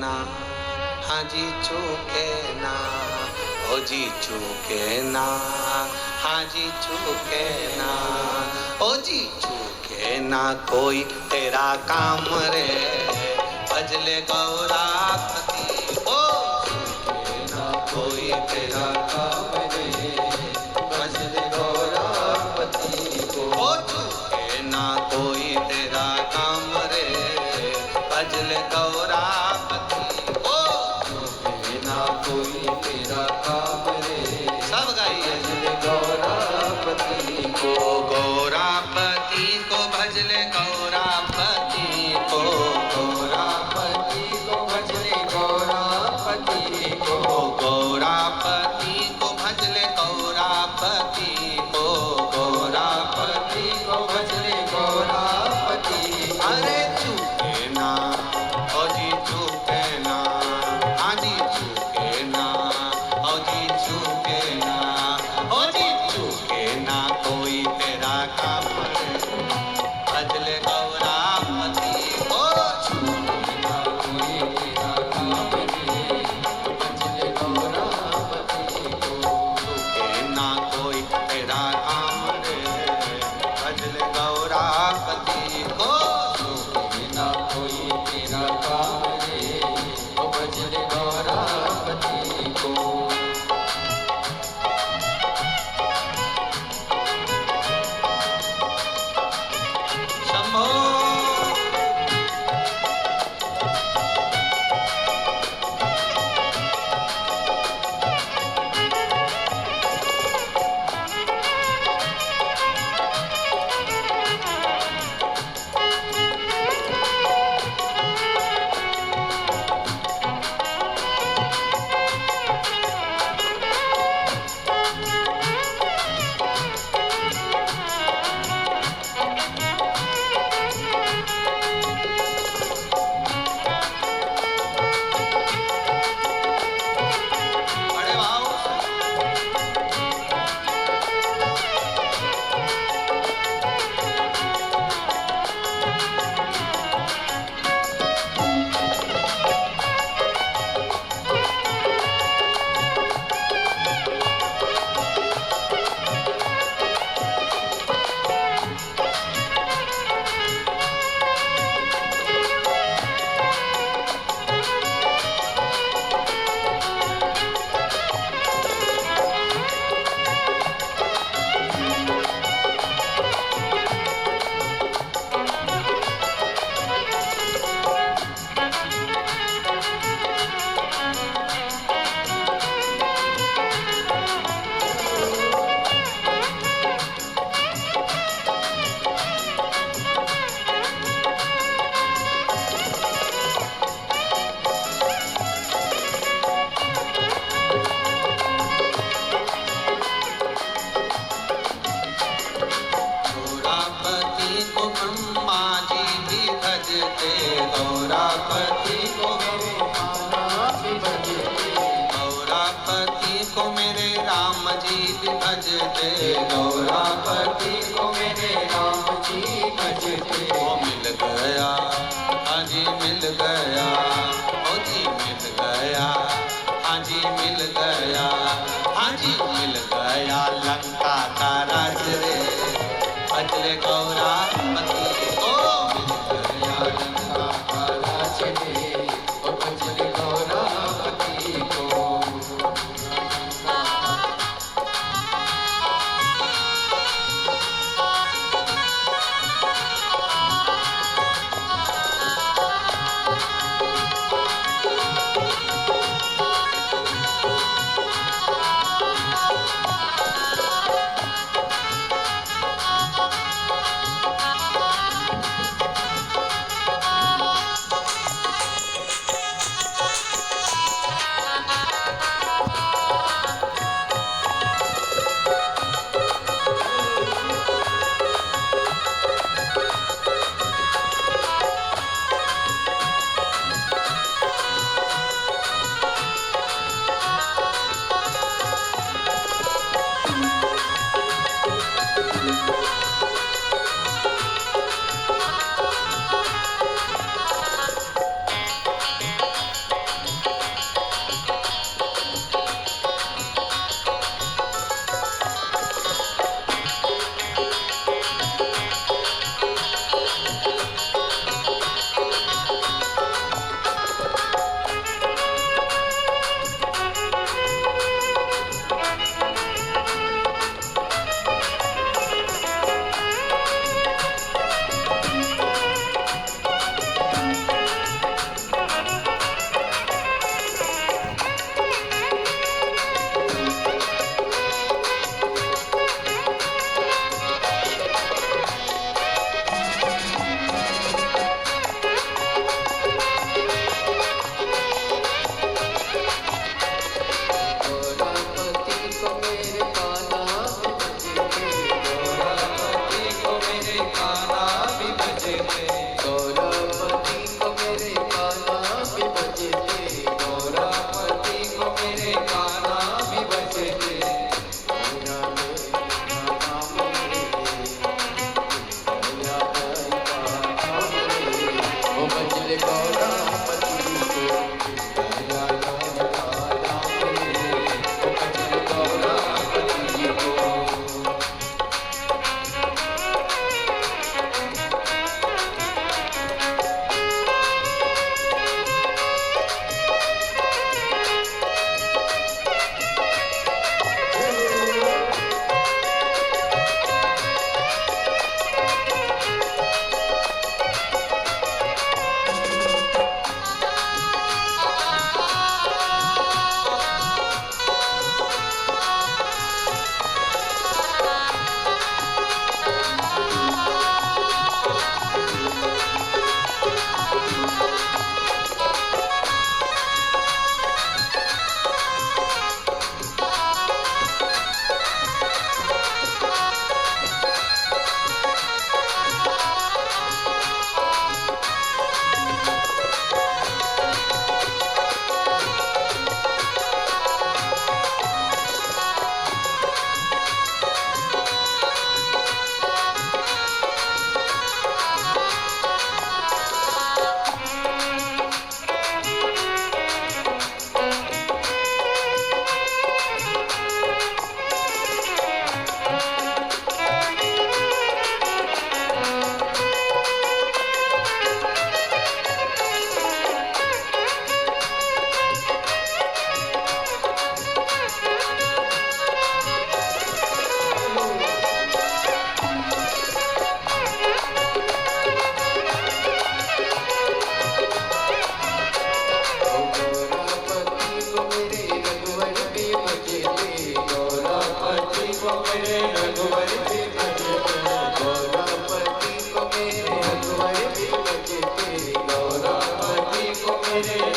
ना, हाँ जी चूके ना, ओ जी चूके ना, हाँ जी चूके ना, ओ जी चूके ना कोई तेरा काम रे, भजले गौरापति ओ चूके ना कोई तेरा काम रे, भजले गौरापति ओ चूके ना कोई तेरा काम रे, भजले गौरापति ओ चूके ना कोई तेरा काम रे, सब गाइए भजले गौरापति को, गौरापति को भजले गौरापति को, गौरापति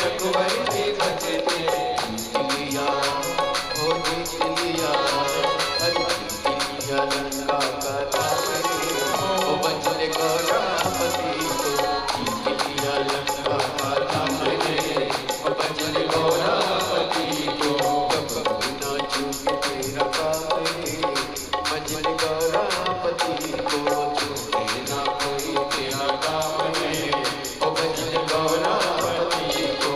रघुवर के भजते जीत लिया, ओ जीत लिया, अरे जीत लिया लंका का रावण, ओ बचले गौरापति को जीत लिया लंका का रावण, ओ बचले गौरापति को कभी ना चूके तेरा काम, बचले गौरापति को चूके ना कोई तेरा काम, ओ बचले गौरापति को।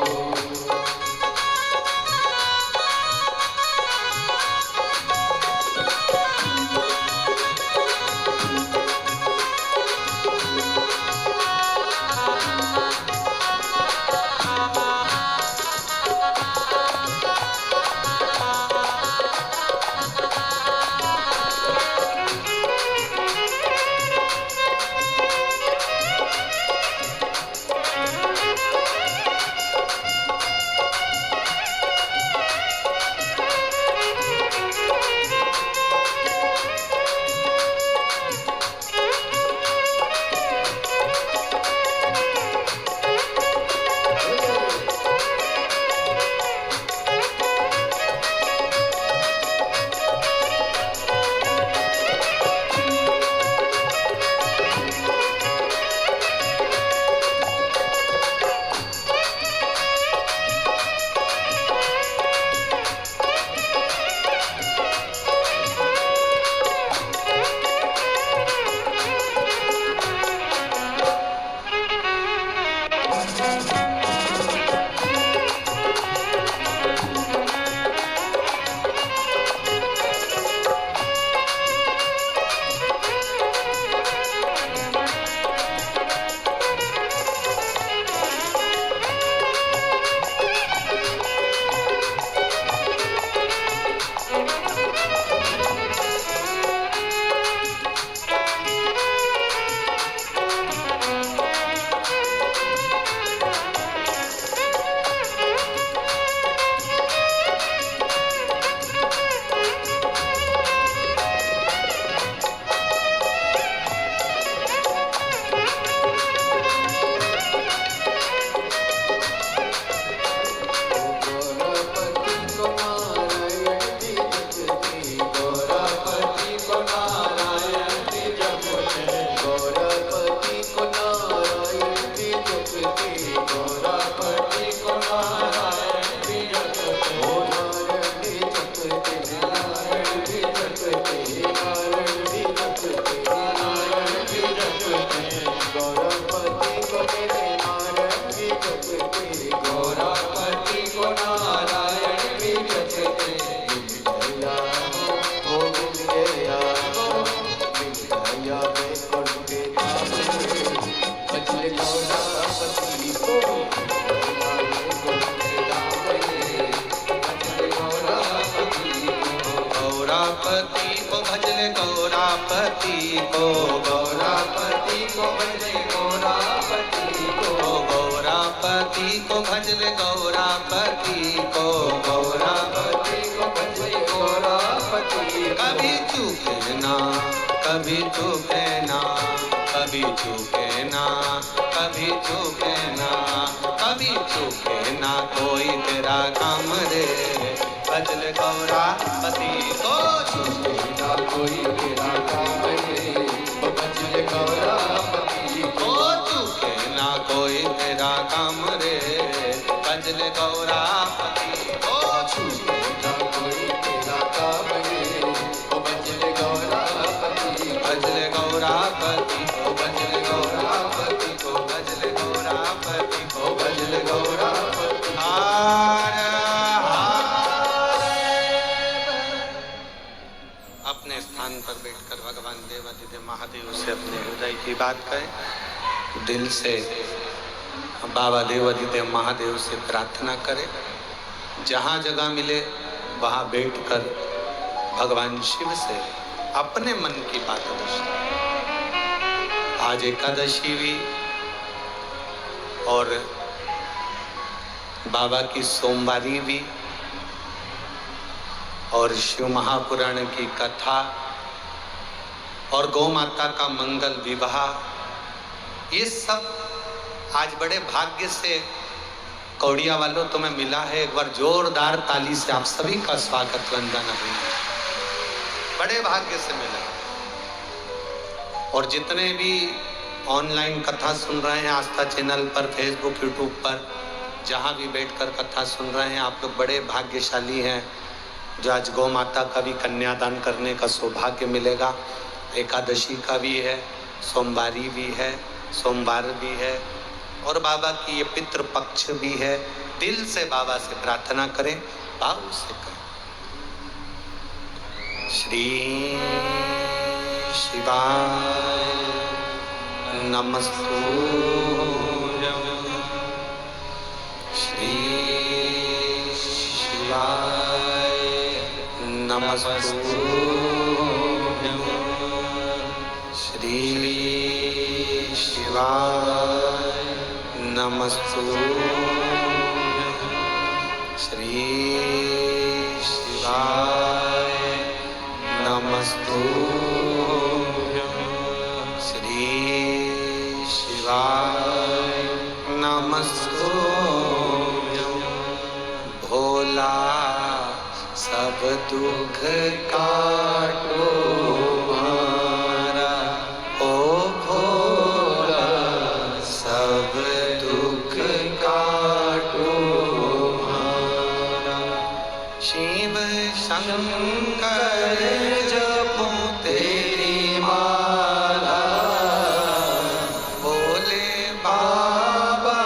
गौरापति को भजले गौरापति को, गौरापति को भजले गौरापति को, गौरापति को भजले गौरापति को, गौरापति को भजले गौरापति। कभी चूके ना, कभी चूके ना, कभी चूके ना, कभी चूके ना, कभी चूके ना कोई तेरा काम रे, भजले गौरापति को चूके ना कोई तेरा काम रे, भजले गौरापति को चूके ना कोई तेरा काम रे, भजले गौरापति को चूके ना कोई तेरा काम रे, भजले गौरापति, भजले गौरापति को, भजले गौरापति को, भजले गौरापति को, भजले गौरापति। अपने स्थान पर बैठकर भगवान देवादिदेव महादेव से अपने हृदय की बात करें, दिल से बाबा देवादिदेव महादेव से प्रार्थना करें। जहाँ जगह मिले वहाँ बैठकर भगवान शिव से अपने मन की बात पूछें। आज एकादशी भी और बाबा की सोमवारी भी और शिव महापुराण की कथा और गौ माता का मंगल विवाह, ये सब आज बड़े भाग्य से कौड़िया वालों तुम्हें मिला है, एक बार जोरदार ताली से आप सभी का स्वागत वंदन है। बड़े भाग्य से मिला। और जितने भी ऑनलाइन कथा सुन रहे हैं आस्था चैनल पर, फेसबुक, यूट्यूब पर, जहाँ भी बैठकर कथा सुन रहे हैं, आप लोग बड़े भाग्यशाली हैं जो आज गौ माता का भी कन्यादान करने का सौभाग्य मिलेगा। एकादशी का भी है, सोमवारी भी है, सोमवार भी है और बाबा की ये पितृ पक्ष भी है। दिल से बाबा से प्रार्थना करें, भाव से करें। श्री शिवाय नमस्तुभ्यं, श्री शिवाय नमस्तुभ्यं, श्री शिवाय नमस्तुभ्यं, श्री शिवाय नमस्तुभ्यं, श्री शिवाय नमस्तुभ्यं। भोला सब दुख काटो हमारा, ओ भोला सब दुख काटो हमारा। शिव शंकर जपो तेरी माला, भोले बाबा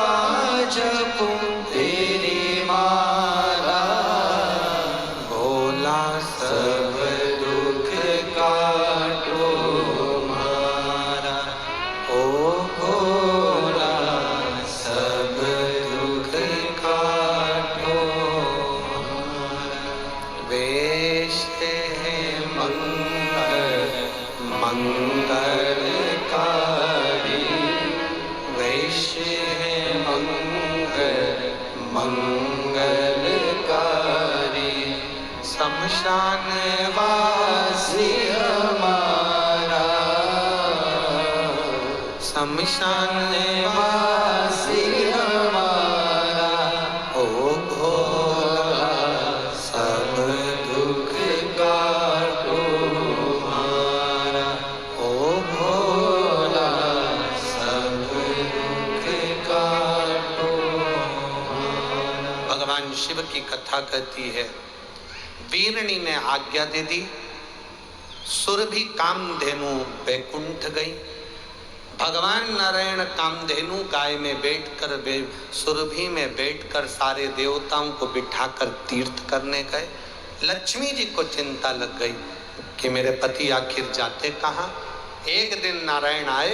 जपो तेरी माला। भोला सब दुख काटो हमारा, ओ भोला सब दुख काटो हमारा। वेश है मंगलकारी, वेश है मंगलकारी। शमशान वासी हमारा, शमशान वासी हमारा। ओ भोला सब दुख काटो हमारा, ओ भोला सब दुख काटो हमारा। भगवान शिव की कथा कहती है, वीरणी ने आज्ञा दे दी, सुरभि कामधेनु बैकुंठ गई। भगवान नारायण कामधेनु गाय में बैठकर, सुरभि में बैठकर सारे देवताओं को बिठाकर तीर्थ करने गए। लक्ष्मी जी को चिंता लग गई कि मेरे पति आखिर जाते कहाँ। एक दिन नारायण आए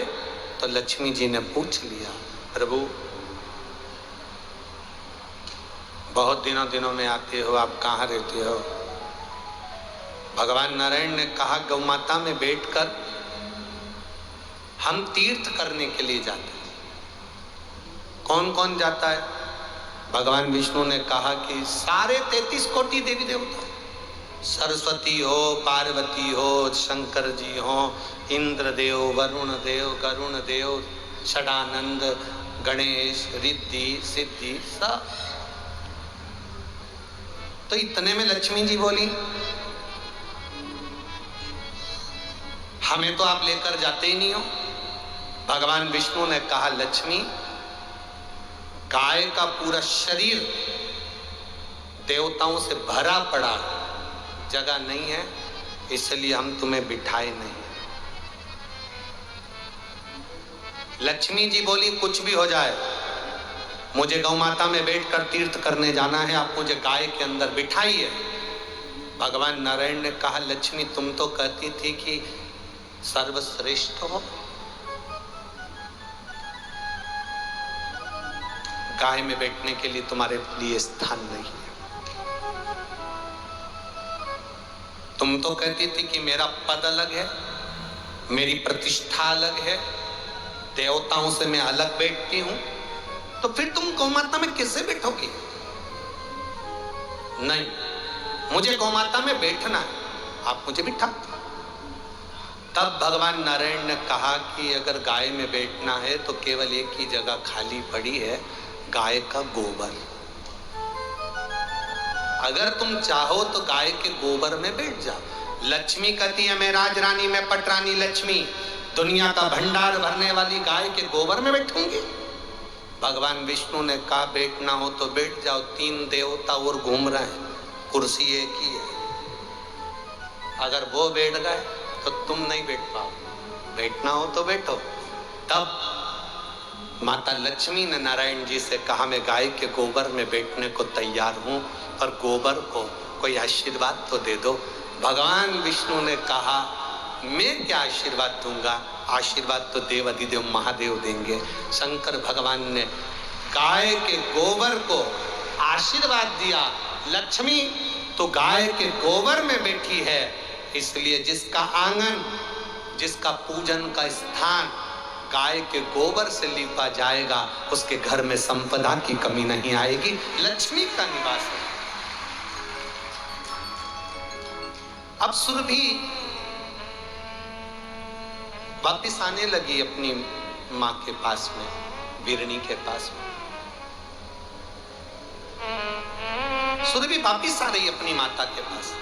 तो लक्ष्मी जी ने पूछ लिया, प्रभु बहुत दिनों में आते हो, आप कहाँ रहते हो? भगवान नारायण ने कहा, गौ माता में बैठकर हम तीर्थ करने के लिए जाते हैं। कौन कौन जाता है? भगवान विष्णु ने कहा कि सारे 33 कोटि देवी देवता, सरस्वती हो, पार्वती हो, शंकर जी हो, इंद्र देव, वरुण देव, गरुण देव, षडानंद, गणेश, रिद्धि, सिद्धि, सब। तो इतने में लक्ष्मी जी बोली, हमें तो आप लेकर जाते ही नहीं हो। भगवान विष्णु ने कहा, लक्ष्मी, गाय का पूरा शरीर देवताओं से भरा पड़ा, जगह नहीं है, इसलिए हम तुम्हें बिठाए नहीं। लक्ष्मी जी बोली, कुछ भी हो जाए, मुझे गौ माता में बैठकर तीर्थ करने जाना है, आप मुझे गाय के अंदर बिठाइए। भगवान नारायण ने कहा, लक्ष्मी, तुम तो कहती थी कि सर्वश्रेष्ठ हो, गाय में बैठने के लिए तुम्हारे लिए स्थान नहीं है। तुम तो कहती थी कि मेरा पद अलग है, मेरी प्रतिष्ठा अलग है, देवताओं से मैं अलग बैठती हूं, तो फिर तुम गौ माता में कैसे बैठोगी? नहीं, मुझे गौ माता में बैठना है, आप मुझे बिठा। तब भगवान नारायण ने कहा कि अगर गाय में बैठना है तो केवल एक ही जगह खाली पड़ी है, गाय का गोबर। अगर तुम चाहो तो गाय के गोबर में बैठ जाओ। लक्ष्मी कहती है मैं राजरानी, मैं पटरानी लक्ष्मी, दुनिया का भंडार भरने वाली गाय के गोबर में बैठूंगी। भगवान विष्णु ने कहा बैठना हो तो बैठ जाओ, 3 देवता और घूम रहे हैं, कुर्सी एक ही है। अगर वो बैठ गए तो तुम नहीं बैठ पाओ, बैठना हो तो बैठो। तब माता लक्ष्मी ने नारायण जी से कहा मैं गाय के गोबर में बैठने को तैयार हूं, पर गोबर को कोई आशीर्वाद तो दे दो। भगवान विष्णु ने कहा मैं क्या आशीर्वाद दूंगा, आशीर्वाद तो देव अधिदेव महादेव देंगे। शंकर भगवान ने गाय के गोबर को आशीर्वाद दिया। लक्ष्मी तो गाय के गोबर में बैठी है, इसलिए जिसका आंगन, जिसका पूजन का स्थान गाय के गोबर से लीपा जाएगा, उसके घर में संपदा की कमी नहीं आएगी, लक्ष्मी का निवास है। अब सुरभि वापिस आने लगी अपनी मां के पास में, वीरणी के पास में। सुरभि वापिस आ रही अपनी माता के पास,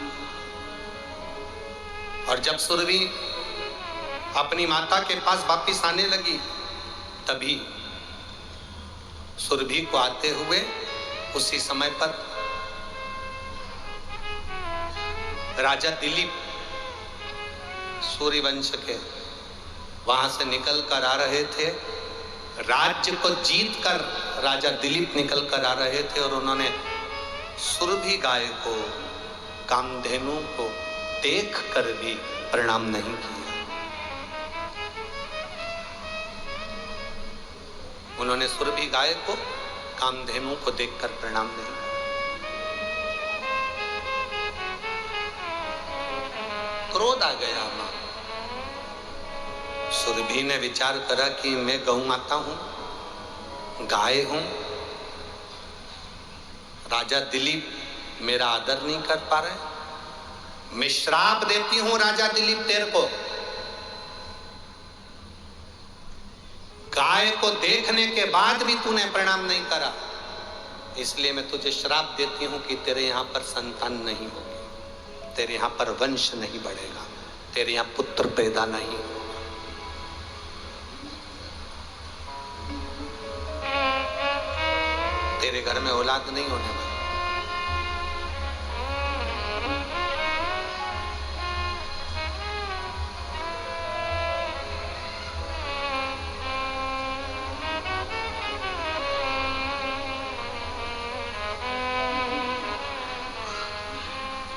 और जब सुरभि अपनी माता के पास वापिस आने लगी, तभी सुरभि को आते हुए उसी समय पर राजा दिलीप सूर्यवंश के वहां से निकल कर आ रहे थे। राज्य को जीत कर राजा दिलीप निकल कर आ रहे थे, और उन्होंने सुरभि गाय को, कामधेनु को देख कर भी प्रणाम नहीं किया। उन्होंने सुरभि गाय को, कामधेनु को देखकर प्रणाम नहीं किया। क्रोध आ गया मां। सुरभि ने विचार करा कि मैं गौ माता हूं, गाय हूं, राजा दिलीप मेरा आदर नहीं कर पा रहे, मैं श्राप देती हूं राजा दिलीप तेरे को। गाय को देखने के बाद भी तूने प्रणाम नहीं करा, इसलिए मैं तुझे श्राप देती हूं कि तेरे यहां पर संतान नहीं होगी, तेरे यहां पर वंश नहीं बढ़ेगा, तेरे यहां पुत्र पैदा नहीं होगा। तेरे घर में औलाद नहीं होने वाली।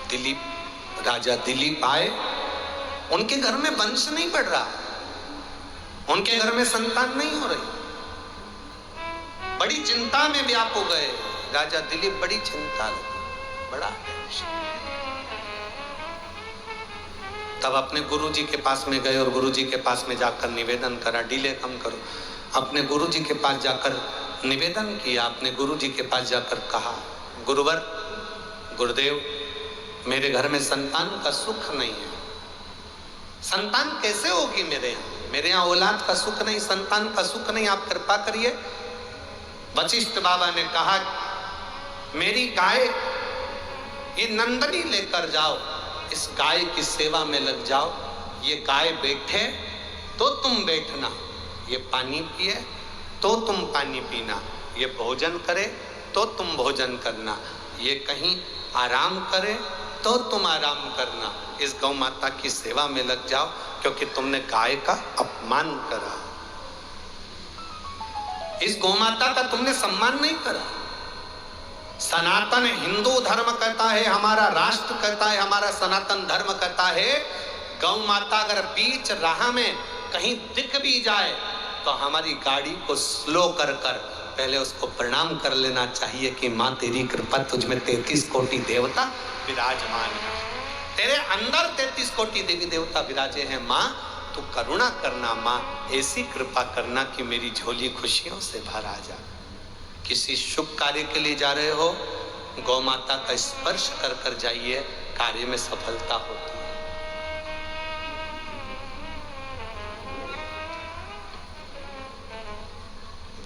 दिलीप, राजा दिलीप आए, उनके घर में वंश नहीं बढ़ रहा, उनके घर में संतान नहीं हो रही। बड़ी चिंता में व्याप हो गए राजा दिलीप, बड़ी चिंता लगी, बड़ा टेंशन। तब अपने गुरुजी के पास में गए और गुरुजी के पास में जाकर निवेदन करा, डिले कम करो। अपने गुरुजी के पास जाकर निवेदन किया, अपने गुरुजी के पास जाकर कहा गुरुवर, गुरुदेव, मेरे घर में संतान का सुख नहीं है, संतान कैसे होगी मेरे यहाँ औलाद का सुख नहीं, संतान का सुख नहीं, आप कृपा करिए। वशिष्ठ बाबा ने कहा मेरी गाय ये नंदनी लेकर जाओ, इस गाय की सेवा में लग जाओ, ये गाय बैठे तो तुम बैठना, ये पानी पिए तो तुम पानी पीना, ये भोजन करे तो तुम भोजन करना, ये कहीं आराम करे तो तुम आराम करना, इस गौ माता की सेवा में लग जाओ, क्योंकि तुमने गाय का अपमान करा, इस गौ माता का तुमने सम्मान नहीं करा। सनातन हिंदू धर्म कहता है, हमारा राष्ट्र कहता है, हमारा सनातन धर्म कहता है, गौ माता अगर बीच राह में कहीं दिख भी जाए तो हमारी गाड़ी को स्लो कर कर पहले उसको प्रणाम कर लेना चाहिए कि माँ तेरी कृपा, तुझ में 33 कोटि देवता विराजमान है, तेरे अंदर 33 कोटि देवी देवता विराजे हैं। माँ तू करुणा करना, माँ ऐसी कृपा करना कि मेरी झोली खुशियों से भर आ जा। किसी शुभ कार्य के लिए जा रहे हो, गौ माता का स्पर्श कर कर जाइए, कार्य में सफलता होती है।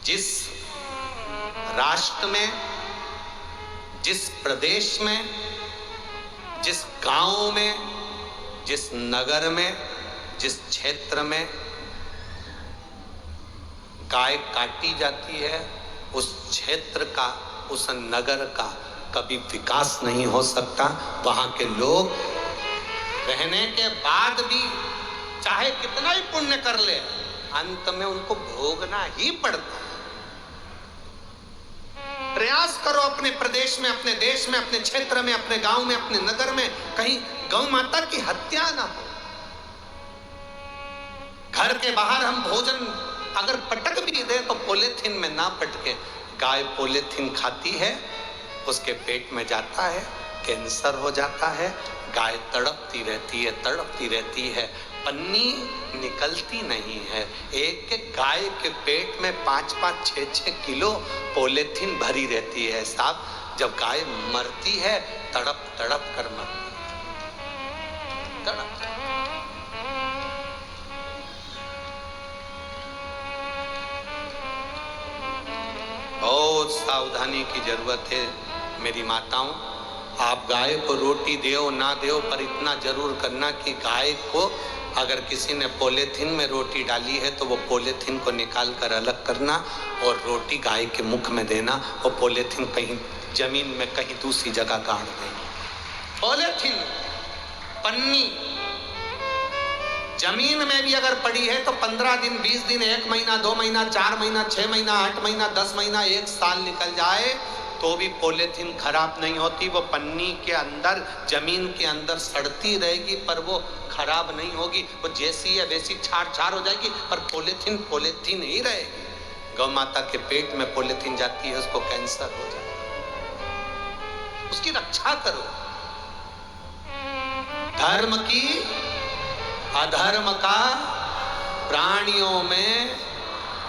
जिस राष्ट्र में, जिस प्रदेश में, जिस गांव में, जिस नगर में, जिस क्षेत्र में गाय काटी जाती है, उस क्षेत्र का, उस नगर का कभी विकास नहीं हो सकता। वहां के लोग रहने के बाद भी चाहे कितना ही पुण्य कर ले, अंत में उनको भोगना ही पड़ता है। प्रयास करो अपने प्रदेश में, अपने देश में, अपने क्षेत्र में, अपने गांव में, अपने नगर में कहीं गौ माता की हत्या ना हो। घर के बाहर हम भोजन अगर पटक भी दे तो पॉलीथीन में ना पटके। गाय पॉलीथीन खाती है, उसके पेट में जाता है, कैंसर हो जाता है, गाय तड़पती रहती है, तड़पती रहती है, पन्नी निकलती नहीं है। एक एक गाय के पेट में 5-5, 6-6 किलो पॉलीथीन भरी रहती है साहब। जब गाय मरती है तड़प तड़प कर मरती है, तड़प। बहुत सावधानी की जरूरत है मेरी माताओं। आप गाय को रोटी दो ना दो, पर इतना जरूर करना कि गाय को अगर किसी ने पॉलीथीन में रोटी डाली है तो वो पॉलीथीन को निकाल कर अलग करना और रोटी गाय के मुख में देना। वो पॉलीथीन कहीं जमीन में कहीं दूसरी जगह गाड़ देना। पॉलीथीन, पन्नी जमीन में भी अगर पड़ी है तो 15 दिन, 20 दिन, 1 महीना, 2 महीना, 4 महीना, 6 महीना, 8 महीना, 10 महीना, 1 साल निकल जाए तो भी पॉलीथीन खराब नहीं होती। वो पन्नी के अंदर, जमीन के अंदर सड़ती रहेगी पर वो खराब नहीं होगी। वो जैसी है वैसी छार छार हो जाएगी, पर पॉलीथीन पॉलीथीन ही रहेगी। गौ माता के पेट में पॉलीथीन जाती है, उसको कैंसर हो जाता है। उसकी रक्षा करो। धर्म की अधर्म का, प्राणियों में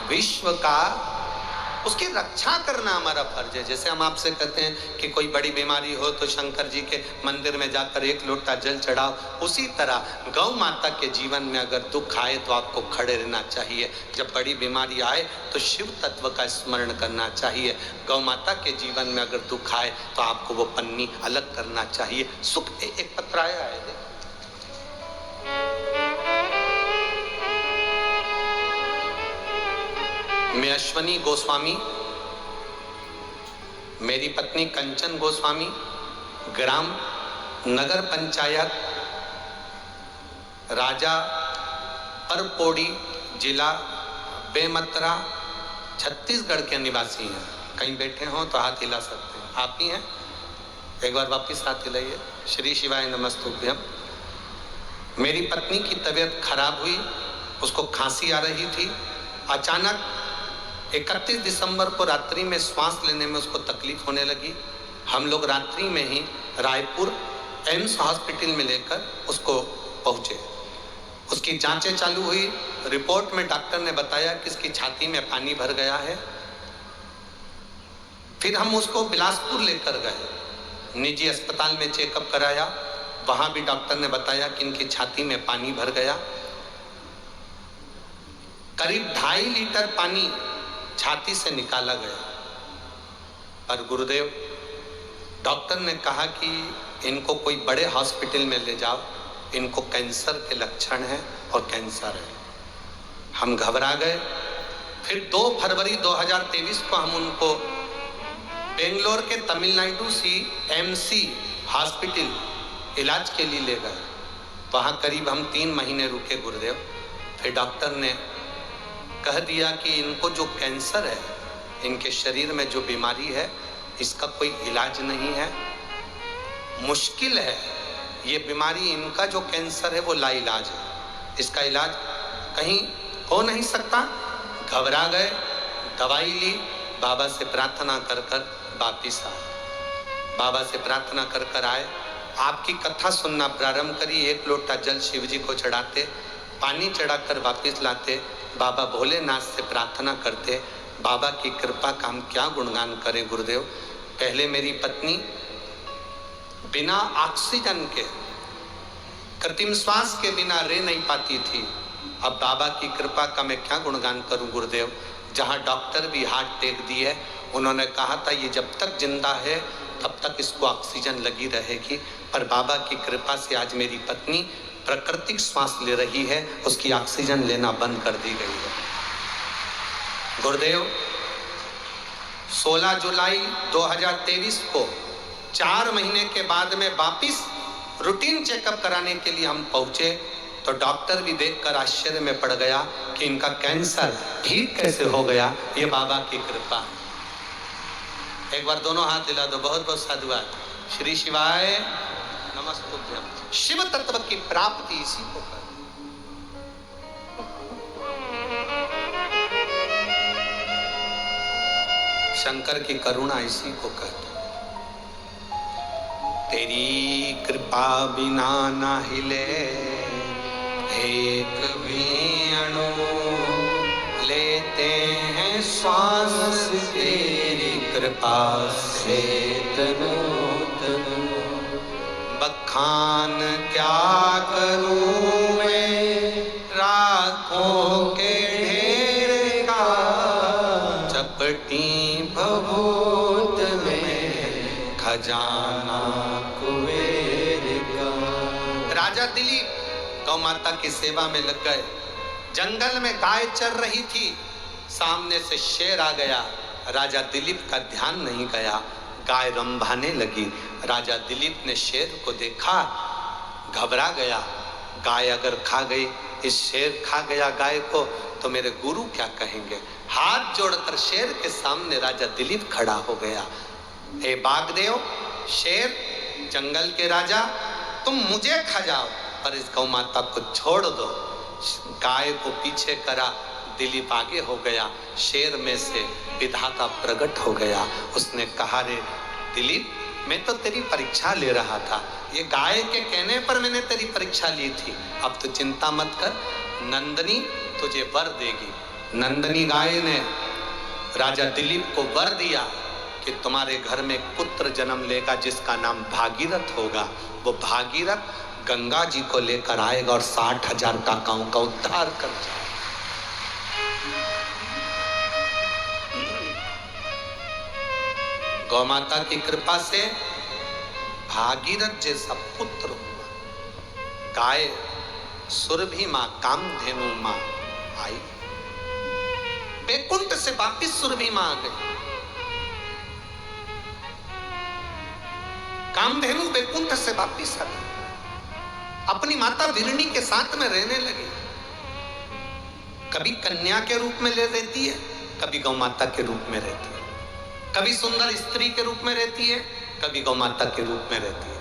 विश्व का, उसकी रक्षा करना हमारा फर्ज है। जैसे हम आपसे कहते हैं कि कोई बड़ी बीमारी हो तो शंकर जी के मंदिर में जाकर 1 लोटा जल चढ़ाओ, उसी तरह गौ माता के जीवन में अगर दुख आए तो आपको खड़े रहना चाहिए। जब बड़ी बीमारी आए तो शिव तत्व का स्मरण करना चाहिए। गौ माता के जीवन में अगर दुख आए तो आपको वो पन्नी अलग करना चाहिए। सुख एक पत्र आया है, मैं अश्वनी गोस्वामी, मेरी पत्नी कंचन गोस्वामी, ग्राम नगर पंचायत राजा परपोड़ी, जिला बेमतरा, छत्तीसगढ़ के निवासी हैं। कहीं बैठे हों तो हाथ हिला सकते हैं। आप ही हैं? एक बार वापिस हाथ हिलाइए। श्री शिवाय नमस्तुभ्यम। मेरी पत्नी की तबीयत खराब हुई, उसको खांसी आ रही थी। अचानक 31 दिसंबर को रात्रि में श्वास लेने में उसको तकलीफ होने लगी। हम लोग रात्रि में ही रायपुर एम्स हॉस्पिटल में लेकर उसको पहुंचे। उसकी जांचें चालू हुई। रिपोर्ट में डॉक्टर ने बताया कि इसकी छाती में पानी भर गया है। फिर हम उसको बिलासपुर लेकर गए, निजी अस्पताल में चेकअप कराया। वहां भी डॉक्टर ने बताया कि इनकी छाती में पानी भर गया। करीब 2.5 लीटर पानी छाती से निकाला गया। पर गुरुदेव, डॉक्टर ने कहा कि इनको कोई बड़े हॉस्पिटल में ले जाओ, इनको कैंसर के लक्षण हैं और कैंसर है। हम घबरा गए। फिर 2 फरवरी 2023 को हम उनको बेंगलोर के तमिलनाडु CMC हॉस्पिटल इलाज के लिए ले गए। वहाँ करीब हम 3 महीने रुके गुरुदेव। फिर डॉक्टर ने कह दिया कि इनको जो कैंसर है, इनके शरीर में जो बीमारी है, इसका कोई इलाज नहीं है, मुश्किल है। ये बीमारी, इनका जो कैंसर है वो लाइलाज है, इसका इलाज कहीं हो नहीं सकता। घबरा गए, दवाई ली, बाबा से प्रार्थना कर कर वापिस आए। बाबा से प्रार्थना कर कर आए, आपकी कथा सुनना प्रारंभ करी। 1 लोटा जल शिव जी को चढ़ाते, पानी चढ़ाकर वापिस लाते, बाबा भोलेनाथ से प्रार्थना करते। बाबा की कृपा का हम क्या गुणगान करें गुरुदेव। पहले मेरी पत्नी बिना ऑक्सीजन के, कृत्रिम श्वास के बिना रह नहीं पाती थी। अब बाबा की कृपा का मैं क्या गुणगान करूं गुरुदेव। जहां डॉक्टर भी हाथ टेक दिए, उन्होंने कहा था ये जब तक जिंदा है तब तक इसको ऑक्सीजन लगी रहेगी, पर बाबा की कृपा से आज मेरी पत्नी प्राकृतिक श्वास ले रही है, उसकी ऑक्सीजन लेना बंद कर दी गई है। गुरुदेव 16 जुलाई 2023 को 4 महीने के बाद में वापिस रूटीन चेकअप कराने के लिए हम पहुंचे, तो डॉक्टर भी देखकर आश्चर्य में पड़ गया कि इनका कैंसर ठीक कैसे हो गया, ये बाबा की कृपा है। एक बार दोनों हाथ दिला दो, बहुत बहुत साधुवाद। श्री शिवाय नमस्तुभ्यम। शिव तत्व की प्राप्ति इसी को कर। शंकर की करुणा इसी को कर। तेरी कृपा बिना ना हिले एक भी अणु, लेते हैं श्वास तेरी कृपा से तनु तनु। बखान क्या करूं मैं राखों के ढेर का, चपटी भभूत में खजाना कुबेर का। राजा दिलीप गौ माता की सेवा में लग गए। जंगल में गाय चर रही थी, सामने से शेर आ गया। राजा दिलीप का ध्यान नहीं गया, गाय रंभाने लगी। राजा दिलीप ने शेर को देखा, घबरा गया। गाय अगर खा गई, इस शेर खा गया गाय को, तो मेरे गुरु क्या कहेंगे। हाथ जोड़कर शेर के सामने राजा दिलीप खड़ा हो गया। हे बागदेव, शेर जंगल के राजा, तुम मुझे खा जाओ पर इस गौ माता को छोड़ दो। गाय को पीछे करा, दिलीप आगे हो गया। शेर में से विधाता प्रकट हो गया। उसने कहा, रे दिलीप, मैं तो तेरी परीक्षा ले रहा था, ये गाय के कहने पर मैंने तेरी परीक्षा ली थी। अब तो चिंता मत कर, नंदनी तुझे वर देगी। नंदनी गाय ने राजा दिलीप को वर दिया कि तुम्हारे घर में पुत्र जन्म लेगा जिसका नाम भागीरथ होगा। वो भागीरथ गंगा जी को लेकर आएगा और 60,000 का गांव का उद्धार कर जाएगा। गौ माता की कृपा से भागीरथ जैसा पुत्र हुआ। गाय सुरभि मां, कामधेनु मां आई। बैकुंठ से वापिस सुरभि मां आ गई। कामधेनु बैकुंठ से वापिस आ गई, अपनी माता विरणी के साथ में रहने लगी। कभी कन्या के रूप में ले रहती है, कभी गौ माता के रूप में रहती है, कभी सुंदर स्त्री के रूप में रहती है, कभी गौ माता के रूप में रहती है,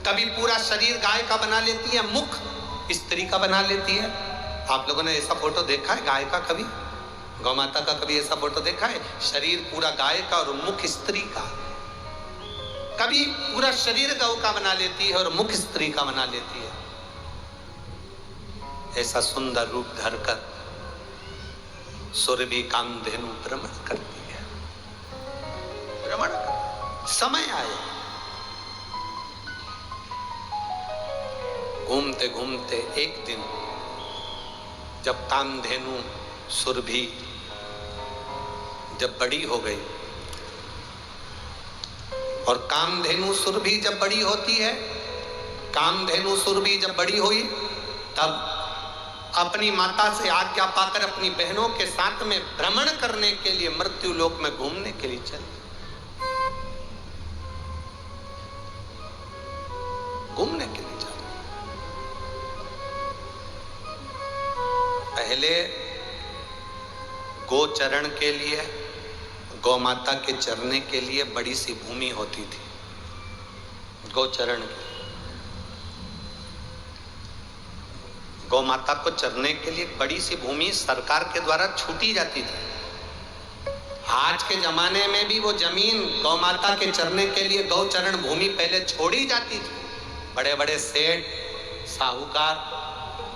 कभी पूरा शरीर गाय का बना लेती है, मुख स्त्री का बना लेती है। आप लोगों ने ऐसा फोटो देखा है गाय का? कभी गौ माता का कभी ऐसा फोटो देखा है? शरीर पूरा गाय का और मुख स्त्री का। कभी पूरा शरीर गौ का बना लेती है और मुख स्त्री का बना लेती है। ऐसा सुंदर रूप धरकर सुरभि कामधेनु भ्रमण करती है। भ्रमण समय आए, घूमते घूमते एक दिन जब कामधेनु सुरभि जब बड़ी हो गई, और कामधेनु सुरभि जब बड़ी होती है, कामधेनु सुरभि जब बड़ी हुई तब अपनी माता से आज्ञा पाकर अपनी बहनों के साथ में भ्रमण करने के लिए मृत्यु लोक में घूमने के लिए चली। घूमने के लिए चली। पहले गोचरण के लिए, गौ माता के चरने के लिए बड़ी सी भूमि होती थी। गोचरण की, गौ माता को चरने के लिए बड़ी सी भूमि सरकार के द्वारा छूटी जाती थी। आज के जमाने में भी वो जमीन गौ माता के चरने के लिए गौचरण भूमि पहले छोड़ी जाती थी। बड़े बड़े सेठ, साहूकार,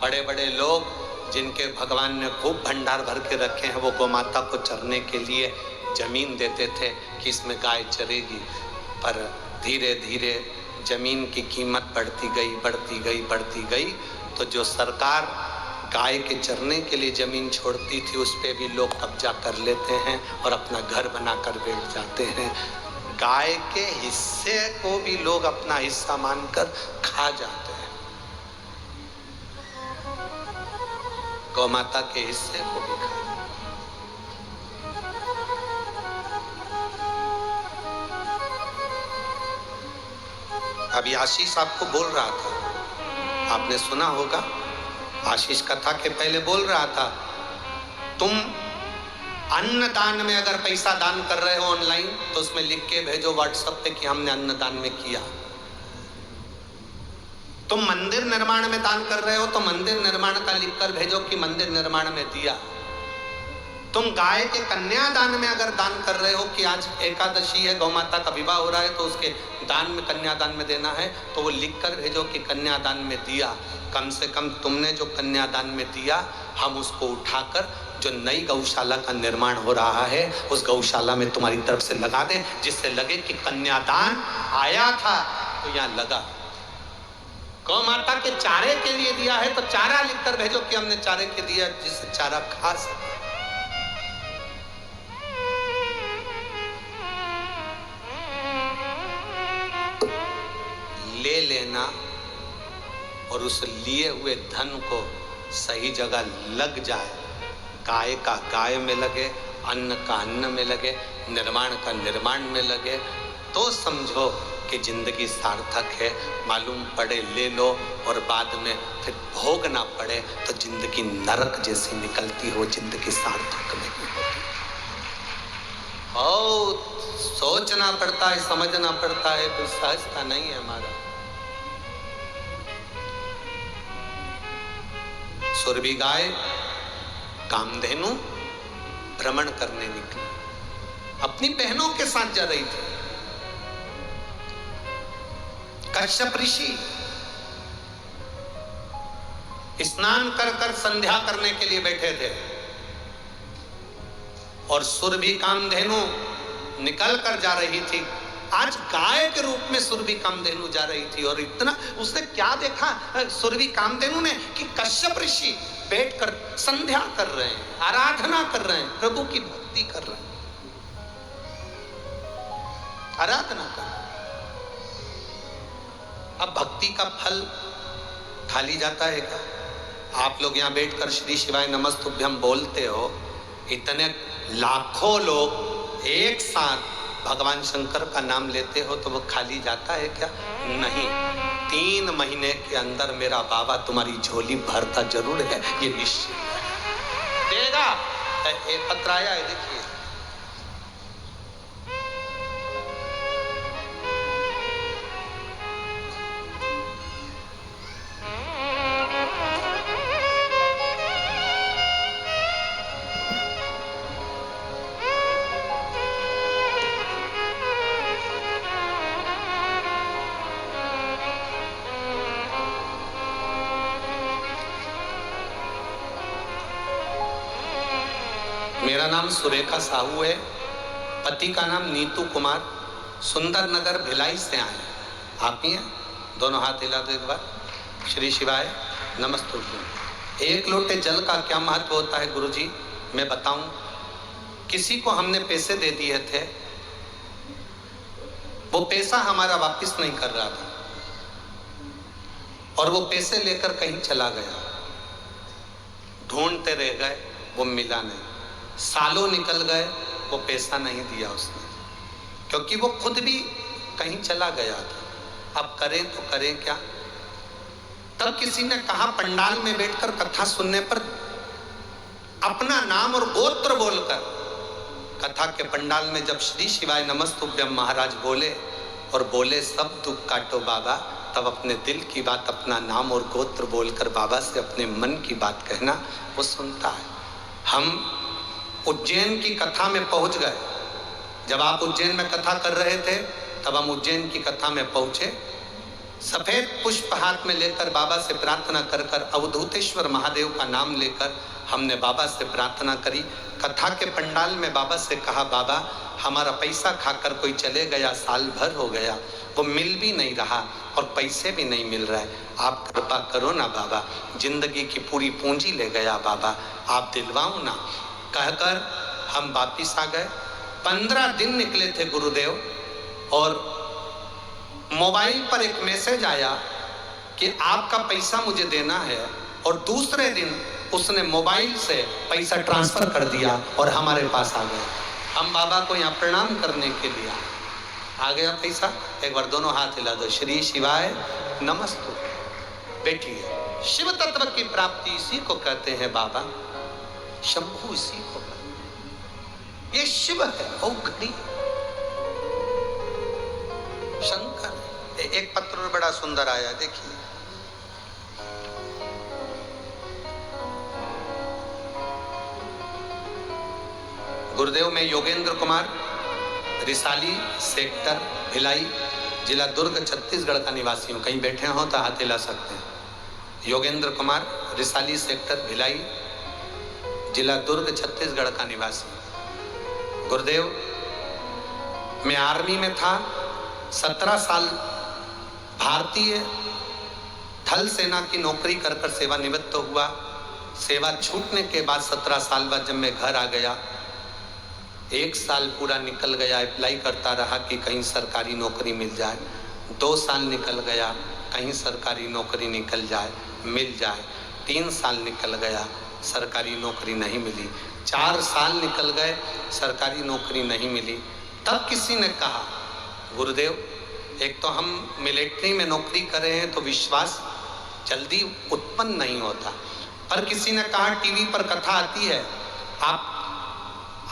बड़े बड़े लोग जिनके भगवान ने खूब भंडार भर के रखे हैं, वो गौ माता को चरने के लिए जमीन देते थे कि इसमें गाय चरेगी। पर धीरे धीरे जमीन की कीमत बढ़ती गई, बढ़ती गई, बढ़ती गई, तो जो सरकार गाय के चरने के लिए जमीन छोड़ती थी, उस पे भी लोग कब्जा कर लेते हैं और अपना घर बनाकर बैठ जाते हैं। गाय के हिस्से को भी लोग अपना हिस्सा मानकर खा जाते हैं। गौ माता के हिस्से को भी खा। अभी आशीष आपको बोल रहा था, आपने सुना होगा, आशीष कथा के पहले बोल रहा था, तुम अन्नदान में अगर पैसा दान कर रहे हो ऑनलाइन तो उसमें लिख के भेजो व्हाट्सएप पे कि हमने अन्नदान में किया। तुम मंदिर निर्माण में दान कर रहे हो तो मंदिर निर्माण का लिखकर भेजो कि मंदिर निर्माण में दिया। तुम गाय के कन्यादान में अगर दान कर रहे हो कि आज एकादशी है, गौ माता का विवाह हो रहा है तो उसके दान में कन्यादान में देना है, तो वो लिखकर भेजो कि कन्यादान में दिया। कम से कम तुमने जो कन्यादान में दिया, हम उसको उठाकर जो नई गौशाला का निर्माण हो रहा है उस गौशाला में तुम्हारी तरफ से लगा दें, जिससे लगे कि कन्यादान आया था तो यहाँ लगा। गौ माता के चारे के लिए दिया है तो चारा लिखकर भेजो कि हमने चारे के दिया, जिससे चारा खा सके। ले लेना और उस लिए हुए धन को सही जगह लग जाए, गाय का गाय में लगे, अन्न का अन्न में लगे, निर्माण का निर्माण में लगे, तो समझो कि जिंदगी सार्थक है। मालूम पड़े ले लो और बाद में फिर भोगना पड़े तो जिंदगी नरक जैसी निकलती हो, जिंदगी सार्थक नहीं होती। और सोचना पड़ता है, समझना पड़ता है, कोई सहजता नहीं है हमारा। सुरभि गाय कामधेनु भ्रमण करने निकली, अपनी बहनों के साथ जा रही थी। कश्यप ऋषि स्नान कर कर संध्या करने के लिए बैठे थे और सुरभि कामधेनु निकल कर जा रही थी। आज गाय के रूप में सुरभि कामधेनु जा रही थी और इतना उसने क्या देखा सुरभि कामधेनु ने कि कश्यप ऋषि बैठकर संध्या कर रहे हैं, आराधना कर रहे हैं, प्रभु की भक्ति कर रहे हैं, आराधना कर रहे हैं। अब भक्ति का फल खाली जाता है क्या? आप लोग यहाँ बैठकर श्री शिवाय नमस्तुभ्यम बोलते हो, इतने लाखों लोग एक साथ भगवान शंकर का नाम लेते हो तो वो खाली जाता है क्या? नहीं। 3 महीने के अंदर मेरा बाबा तुम्हारी झोली भरता जरूर है, ये निश्चित देगा। एक पत्र आया है, देखिए। मेरा नाम सुरेखा साहू है, पति का नाम नीतू कुमार, सुंदर नगर भिलाई से आए। आप ही हैं? दोनों हाथ हिला दो एक बार। श्री शिवाय नमस्तुभ्यम। 1 लोटे जल का क्या महत्व होता है गुरुजी, मैं बताऊं। किसी को हमने पैसे दे दिए थे, वो पैसा हमारा वापस नहीं कर रहा था और वो पैसे लेकर कहीं चला गया, ढूंढते रह गए, वो मिला नहीं। सालों निकल गए, वो पैसा नहीं दिया उसने, क्योंकि वो खुद भी कहीं चला गया था। अब करें तो करें क्या? तब किसी ने कहा, पंडाल में बैठकर कथा सुनने पर अपना नाम और गोत्र बोलकर, कथा के पंडाल में जब श्री शिवाय नमस्तुभ्यम महाराज बोले और बोले सब दुख काटो बाबा, तब अपने दिल की बात, अपना नाम और गोत्र बोलकर बाबा से अपने मन की बात कहना वो सुनता है। हम उज्जैन की कथा में पहुंच गए। जब आप उज्जैन में कथा कर रहे थे तब हम उज्जैन की कथा में पहुंचे। सफेद पुष्प हाथ में लेकर बाबा से प्रार्थना कर कर, अवधूतेश्वर महादेव का नाम लेकर हमने बाबा से प्रार्थना करी। कथा के पंडाल में बाबा से कहा, बाबा हमारा पैसा खाकर कोई चले गया, साल भर हो गया, वो मिल भी नहीं रहा और पैसे भी नहीं मिल रहे। आप कृपा करो ना बाबा, जिंदगी की पूरी पूंजी ले गया बाबा, आप दिलवाओ ना। कहकर हम वापिस आ गए। 15 दिन निकले थे गुरुदेव और मोबाइल पर एक मैसेज आया कि आपका पैसा मुझे देना है, और दूसरे दिन उसने मोबाइल से पैसा ट्रांसफर कर दिया और हमारे पास आ गया। हम बाबा को यहाँ प्रणाम करने के लिए आ गया पैसा। एक बार दोनों हाथ हिला दो, श्री शिवाय नमस्तु। बैठिए। शिव तत्व की प्राप्ति इसी को कहते हैं बाबा, शंभु इसी को कहते। ये शिव है, ओ घड़ी शंकर। एक पत्र बड़ा सुंदर आया, देखिए। गुरुदेव में योगेंद्र कुमार, रिसाली सेक्टर भिलाई, जिला दुर्ग, छत्तीसगढ़ का निवासी हूँ। कहीं बैठे हो तो हाथ हिला सकते हैं। योगेंद्र कुमार, रिसाली सेक्टर भिलाई, जिला दुर्ग, छत्तीसगढ़ का निवासी। गुरुदेव, मैं आर्मी में था, 17 साल भारतीय थल सेना की नौकरी कर कर सेवानिवृत्त हुआ। सेवा छूटने के बाद 17 साल बाद जब मैं घर आ गया, 1 साल पूरा निकल गया, अप्लाई करता रहा कि कहीं सरकारी नौकरी मिल जाए। 2 साल निकल गया, कहीं सरकारी नौकरी निकल जाए, मिल जाए। 3 साल निकल गया, सरकारी नौकरी नहीं मिली। 4 साल निकल गए, सरकारी नौकरी नहीं मिली। तब किसी ने कहा, गुरुदेव, एक तो हम मिलिट्री में नौकरी कर रहे हैं तो विश्वास जल्दी उत्पन्न नहीं होता, पर किसी ने कहा टीवी पर कथा आती है, आप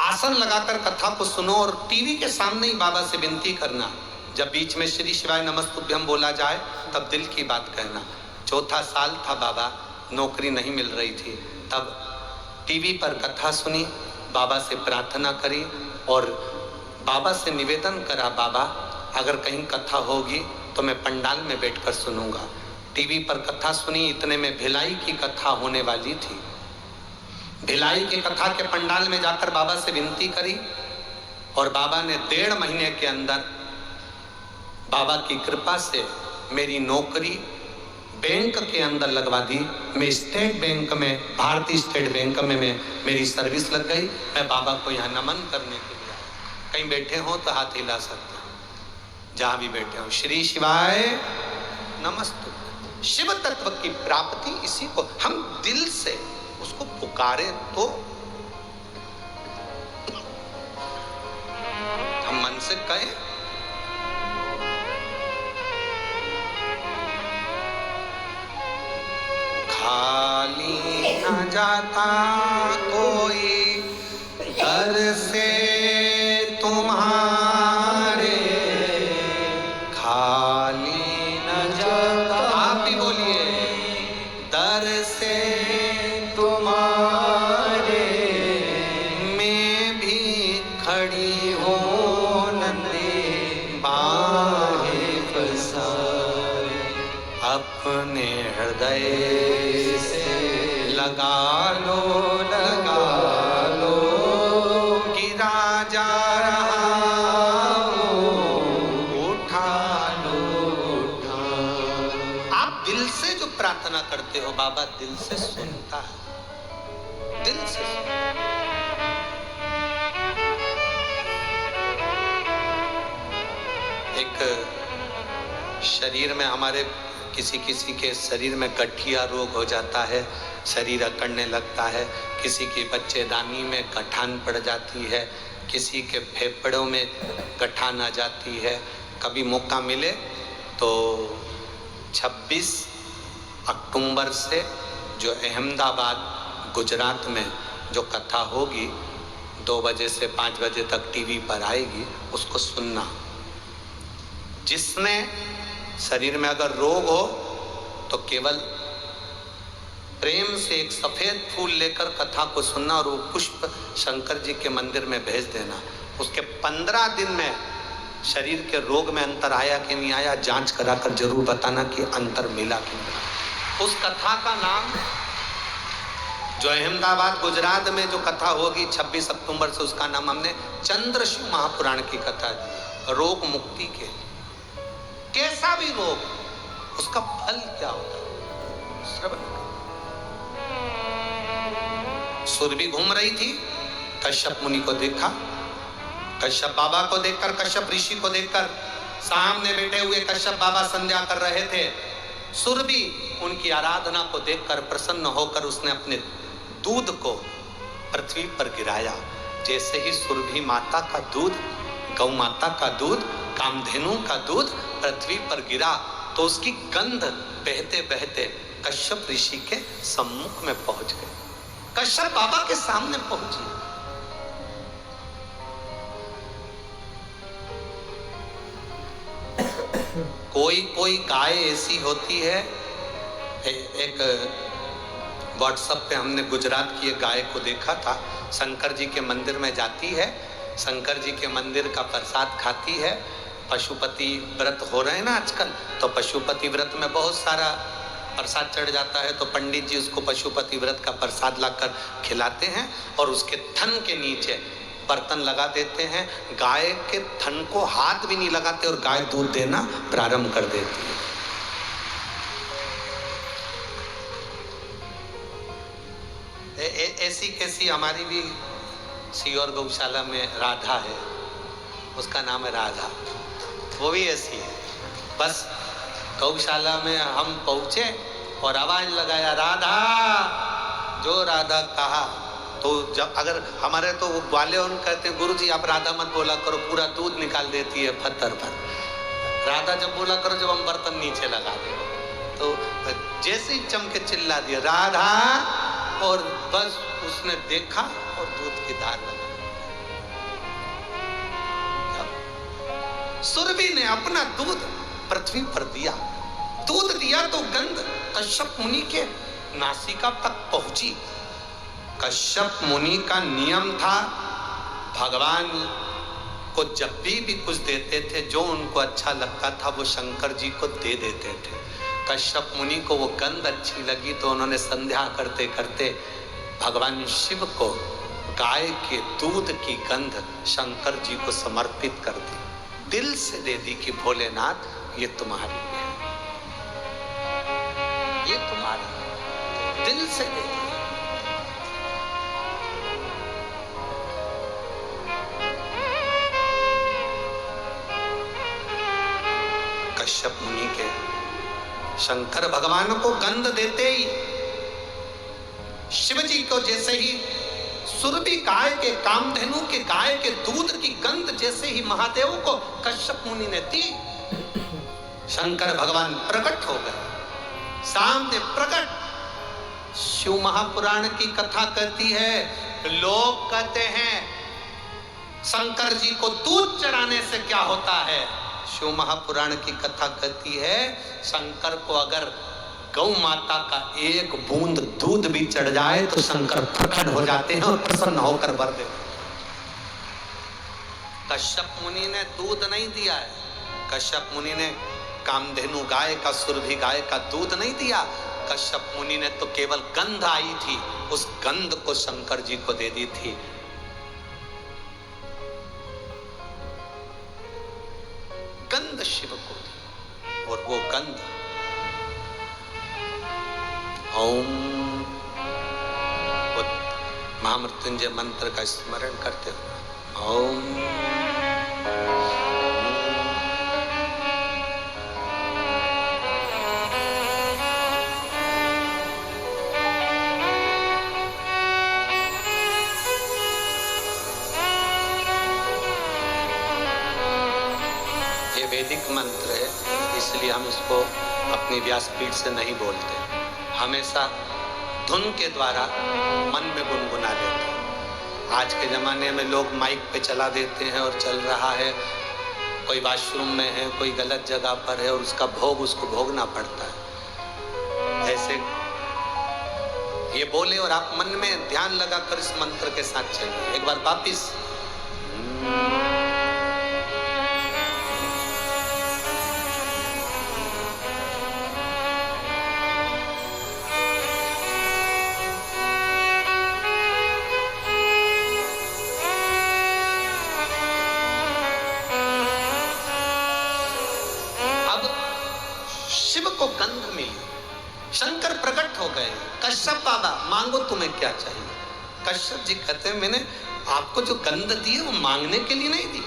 आसन लगाकर कथा को सुनो और टीवी के सामने ही बाबा से विनती करना। जब बीच में श्री शिवाय नमस्तुभ्यम बोला जाए तब दिल की बात कहना। 4था साल था बाबा, नौकरी नहीं मिल रही थी, तब टीवी पर कथा सुनी, बाबा से प्रार्थना करी और बाबा से निवेदन करा, बाबा अगर कहीं कथा होगी तो मैं पंडाल में बैठकर सुनूंगा। टीवी पर कथा सुनी, इतने में भिलाई की कथा होने वाली थी। भिलाई की कथा के पंडाल में जाकर बाबा से विनती करी और बाबा ने 1.5 महीने के अंदर बाबा की कृपा से मेरी नौकरी बैंक के अंदर लगवा दी। मैं स्टेट बैंक में, भारतीय स्टेट बैंक में मेरी सर्विस लग गई। मैं बाबा को यहाँ नमन करने के लिए आया। कहीं बैठे हो तो हाथ हिला सकते हो, जहाँ भी बैठे हो। श्री शिवाय नमस्तु। शिव तत्व की प्राप्ति इसी को हम दिल से उसको पुकारे तो हम मन से कहें, खाली न जाता कोई दर से तुम्हारे, खाली न जाता, आप भी बोलिए, दर से तुम्हारे, मैं भी खड़ी हूँ नंदे बाहें पसारे, अपने हृदय से लगा लो कि राजा रहा उठा लो। आप दिल से जो प्रार्थना करते हो बाबा दिल से सुनता है, दिल से। एक शरीर में हमारे किसी के शरीर में गठिया रोग हो जाता है, शरीर अकड़ने लगता है, किसी की बच्चेदानी में गठान पड़ जाती है, किसी के फेफड़ों में गठान आ जाती है। कभी मौका मिले तो 26 अक्टूबर से जो अहमदाबाद गुजरात में जो कथा होगी 2 बजे से 5 बजे तक टीवी पर आएगी, उसको सुनना। जिसने शरीर में अगर रोग हो तो केवल प्रेम से एक सफेद फूल लेकर कथा को सुनना और वो पुष्प शंकर जी के मंदिर में भेज देना। उसके 15 दिन में शरीर के रोग में अंतर आया कि नहीं आया, जांच कराकर जरूर बताना कि अंतर मिला कि नहीं। उस कथा का नाम जो अहमदाबाद गुजरात में जो कथा होगी 26 अक्टूबर से, उसका नाम हमने चंद्रशिव महापुराण की कथा दी, रोग मुक्ति के। कैसा भी रोग, उसका फल क्या होता है? श्रवण। सुरभि घूम रही थी, कश्यप मुनि को देखा। कश्यप बाबा को देखकर, कश्यप ऋषि को देखकर, सामने बैठे हुए कश्यप बाबा संध्या कर रहे थे। सुरभि उनकी आराधना को देखकर प्रसन्न होकर उसने अपने दूध को पृथ्वी पर गिराया। जैसे ही सुरभि माता का दूध, गौ माता का दूध, कामधेनु का दूध पृथ्वी पर गिरा तो उसकी गंध बहते बहते कश्यप ऋषि के सम्मुख में पहुंच गई, कश्यप बाबा के सामने पहुंची। कोई कोई गाय ऐसी होती है, एक व्हाट्सएप पे हमने गुजरात की एक गाय को देखा था, शंकर जी के मंदिर में जाती है, शंकर जी के मंदिर का प्रसाद खाती है। पशुपति व्रत हो रहे हैं ना आजकल, तो पशुपति व्रत में बहुत सारा प्रसाद चढ़ जाता है, तो पंडित जी उसको पशुपति व्रत का प्रसाद लाकर खिलाते हैं और उसके थन के नीचे बर्तन लगा देते हैं। गाय के थन को हाथ भी नहीं लगाते और गाय दूध देना प्रारंभ कर देती है। ऐसी कैसी हमारी भी सीहोर गौशाला में राधा है, उसका नाम है राधा, वो भी ऐसी है। बस गौशाला में हम पहुंचे और आवाज लगाया राधा, जो राधा कहा तो जब अगर हमारे तो वो वाले उन कहते हैं गुरुजी आप राधा मत बोला करो, पूरा दूध निकाल देती है फत्तर पर। राधा जब बोला करो जब हम बर्तन नीचे लगा दे, तो जैसे ही चमके चिल्ला दिया राधा, और बस उसने देखा और दूध की धार लगा। सुरभि ने अपना दूध पृथ्वी पर दिया, दूध दिया तो गंध कश्यप मुनि के नासिका तक पहुंची। कश्यप मुनि का नियम था, भगवान को जब भी कुछ देते थे जो उनको अच्छा लगता था वो शंकर जी को दे देते थे। कश्यप मुनि को वो गंध अच्छी लगी तो उन्होंने संध्या करते करते भगवान शिव को गाय के दूध की गंध शंकर जी को समर्पित कर दी, दिल से दे दी कि भोलेनाथ ये तुम्हारी है, ये तुम्हारी, दिल से दे दी। कश्यप मुनि के शंकर भगवान को गंध देते ही शिव जी को जैसे ही सुरभि गाय के, कामधेनु के गाय के दूध की गंध जैसे ही महादेव को कश्यप मुनि ने दी, शंकर भगवान प्रकट हो गए, सामने प्रकट। शिव महापुराण की कथा कहती है, लोग कहते हैं शंकर जी को दूध चढ़ाने से क्या होता है। शिव महापुराण की कथा कहती है शंकर को अगर गौ माता का एक बूंद दूध भी चढ़ जाए तो शंकर प्रकट हो जाते हैं और प्रसन्न होकर वर देते। कश्यप मुनि ने दूध नहीं दिया है, कश्यप मुनि ने कामधेनु गाय का, सुरभि गाय का दूध नहीं दिया। कश्यप मुनि ने तो केवल गंध आई थी, उस गंध को शंकर जी को दे दी थी। गंध शिव को दी और वो गंध ओम महामृत्युंजय मंत्र का स्मरण करते हो। ओम ये वैदिक मंत्र है, इसलिए हम इसको अपनी व्यासपीठ से नहीं बोलते, हमेशा धुन के द्वारा मन में गुनगुना लेते हैं। आज के ज़माने में लोग माइक पे चला देते हैं और चल रहा है, कोई वॉशरूम में है, कोई गलत जगह पर है और उसका भोग उसको भोगना पड़ता है। ऐसे ये बोले और आप मन में ध्यान लगाकर इस मंत्र के साथ चलिए। एक बार वापिस को गंध मिली, शंकर प्रकट हो गए। कश्यप बाबा मांगो तुम्हें क्या चाहिए। कश्यप जी कहते हैं मैंने आपको जो गंध दी है वो मांगने के लिए नहीं दी,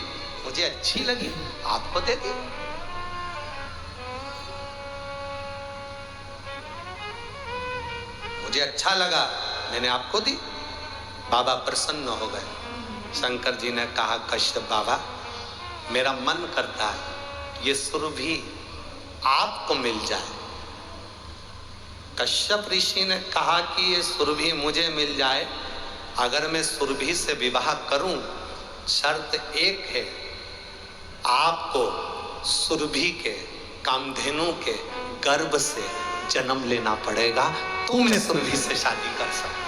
मुझे अच्छी लगी आपको दे दी। मुझे अच्छा लगा मैंने आपको दी। बाबा प्रसन्न हो गए। शंकर जी ने कहा कश्यप बाबा मेरा मन करता है ये सुरभि आपको मिल जाए। कश्यप ऋषि ने कहा कि ये सुरभि मुझे मिल जाए, अगर मैं सुरभि से विवाह करूं शर्त एक है, आपको सुरभि के कामधेनु के गर्भ से जन्म लेना पड़ेगा, तो मैं सुरभि से शादी कर सकूं।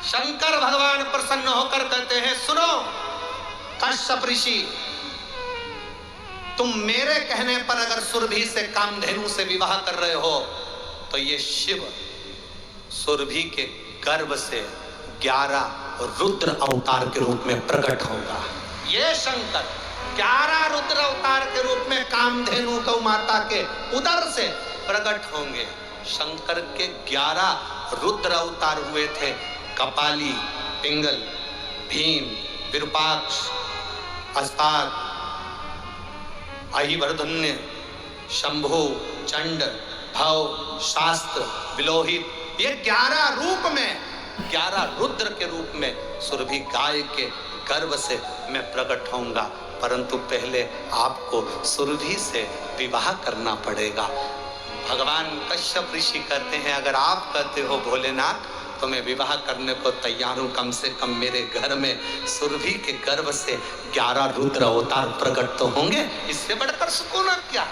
शंकर भगवान प्रसन्न होकर कहते हैं सुनो कश्यप ऋषि, तुम मेरे कहने पर अगर सुरभि से कामधेनु से विवाह कर रहे हो तो ये शिव सुरभि के गर्भ से 11 रुद्र अवतार के रूप में प्रकट होगा। ये शंकर 11 रुद्र अवतार के रूप में कामधेनु गौ माता के उदर से प्रकट होंगे। शंकर के 11 रुद्र अवतार हुए थे, कपाली, पिंगल, भीम, विरूपाक्ष, अस्ताद, अहिवर्धन्य, शंभु, चंड, भव, शास्त्र, विलोहित, ये 11 रूप में 11 रुद्र के रूप में सुरभि गाय के गर्भ से मैं प्रकट होऊंगा, परंतु पहले आपको सुरभि से विवाह करना पड़ेगा। भगवान कश्यप ऋषि कहते हैं अगर आप कहते हो भोलेनाथ तो मैं विवाह करने को तैयार हूं, कम से कम मेरे घर में सुरभि के गर्भ से 11 रुद्र अवतार प्रकट तो होंगे, इससे बढ़कर सुकून और क्या।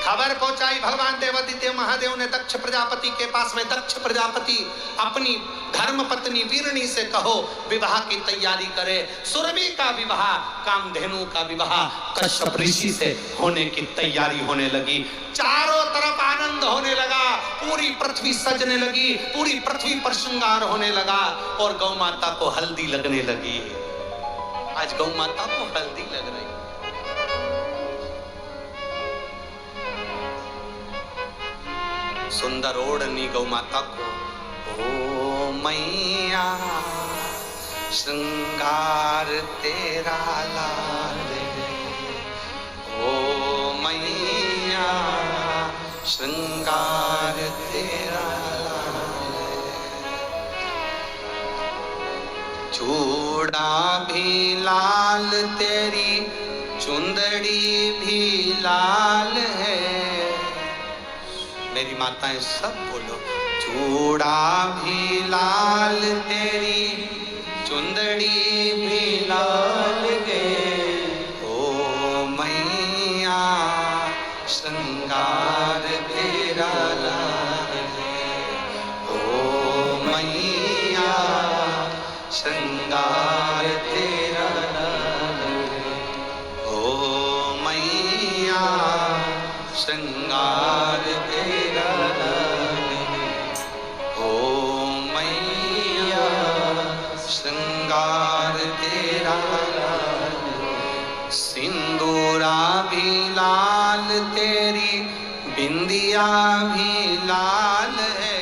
खबर पहुंचाई भगवान देवादित्य महादेव ने दक्ष प्रजापति के पास में। दक्ष प्रजापति अपनी धर्म पत्नी वीरणी से कहो विवाह की तैयारी करे। सुरभि का विवाह, कामधेनु का विवाह कश्यप ऋषि से होने की तैयारी होने लगी। चारों तरफ आनंद होने लगा, पूरी पृथ्वी सजने लगी, पूरी पृथ्वी पर श्रृंगार होने लगा और गौ माता को हल्दी लगने लगी। आज गौ माता को हल्दी लग रही। सुंदर ओढ़नी गौ माता को, ओ मैया श्रृंगार तेरा लाल, ओ मैया श्रृंगार तेरा लाल, चूड़ा भी लाल तेरी चुंदड़ी भी लाल है। मेरी माताएं सब बोलो, चूड़ा भी लाल तेरी चुंदड़ी भी लाल है, ओ मैया श्रृंगार तेरा लाल है, ओ मैया श्रृंगार तेरा लाल है, ओ मैया श्रृंगार तेरा लाल है, ओ मैया श्रृंगार तेरा लाल है। सिंदूरा भी लाल तेरी बिंदिया भी लाल है,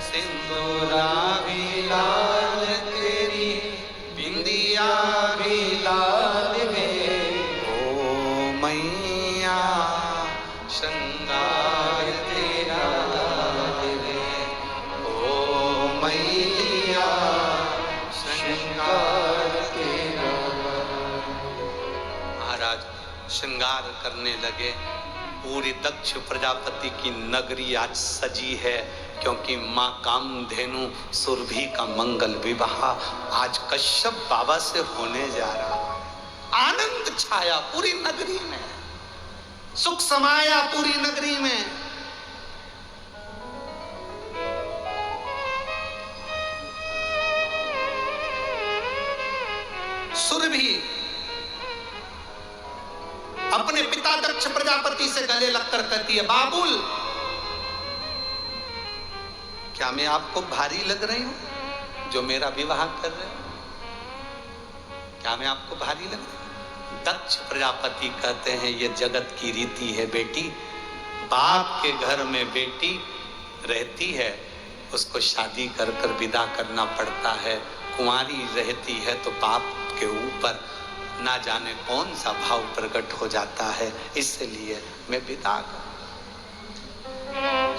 सिंदूरा भी लाल तेरी बिंदिया भी लाल है, ओ मैया श्रृंगार तेरा लाल है, ओ मैया श्रृंगार तेरा लाल। महाराज श्रृंगार करने लगे। पूरी दक्ष प्रजापति की नगरी आज सजी है, क्योंकि माँ कामधेनु सुरभि का मंगल विवाह आज कश्यप बाबा से होने जा रहा। आनंद छाया पूरी नगरी में, सुख समाया पूरी नगरी में। सुरभि अपने पिता दक्ष प्रजापति से गले लगकर कहती है, बाबुल क्या मैं आपको भारी लग रही हूं जो मेरा विवाह कर रहे हो? क्या मैं आपको भारी लग रही हूं? दक्ष प्रजापति कहते हैं ये जगत की रीति है बेटी, बाप के घर में बेटी रहती है उसको शादी कर कर विदा करना पड़ता है, कुंवारी रहती है तो बाप के ऊपर ना जाने कौन सा भाव प्रकट हो जाता है, इसलिए मैं विदा कर।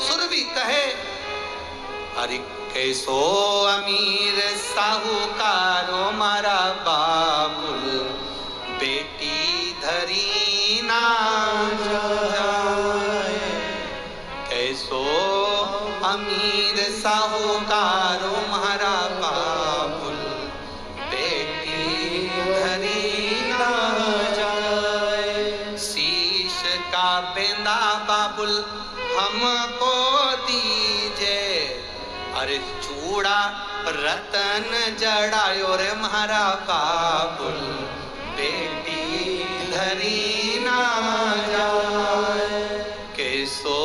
सुरभि कहे अरे कैसो अमीर साहूकारो मारा बाबुल, बेटी धरी ना जाए। कैसो अमीर साहूकारो मारा बाबुल, बेटी धरी ना जाए। शीश का बेंदा बाबुल हमको दीजे, अरे चूड़ा रतन जड़ायो रे म्हारा बाबुल, बेटी धरी ना जाए। कैसो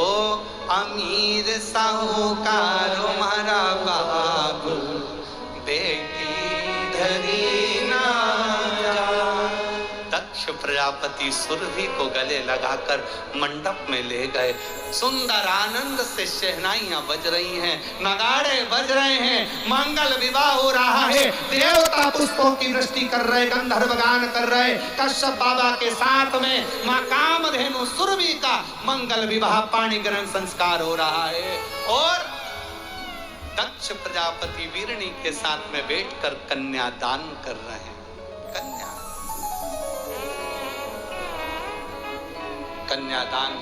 अमीर साहूकार म्हारा बाबुल, बेटी धरी ना जाए। दक्ष प्रजापति सुरभि को गले लगाकर मंडप में ले गए। सुंदर आनंद से शहनाइयां बज रही हैं, नगाड़े बज रहे हैं, मंगल विवाह हो रहा है। देवता पुष्पों की वृष्टि कर रहे, गंधर्व गान कर रहे। कश्यप बाबा के साथ में मां कामधेनु सुरभि का मंगल विवाह पाणी ग्रहण संस्कार हो रहा है। और दक्ष प्रजापति वीरणी के साथ में बैठकर कन्यादान कर रहे हैं। कन्यादान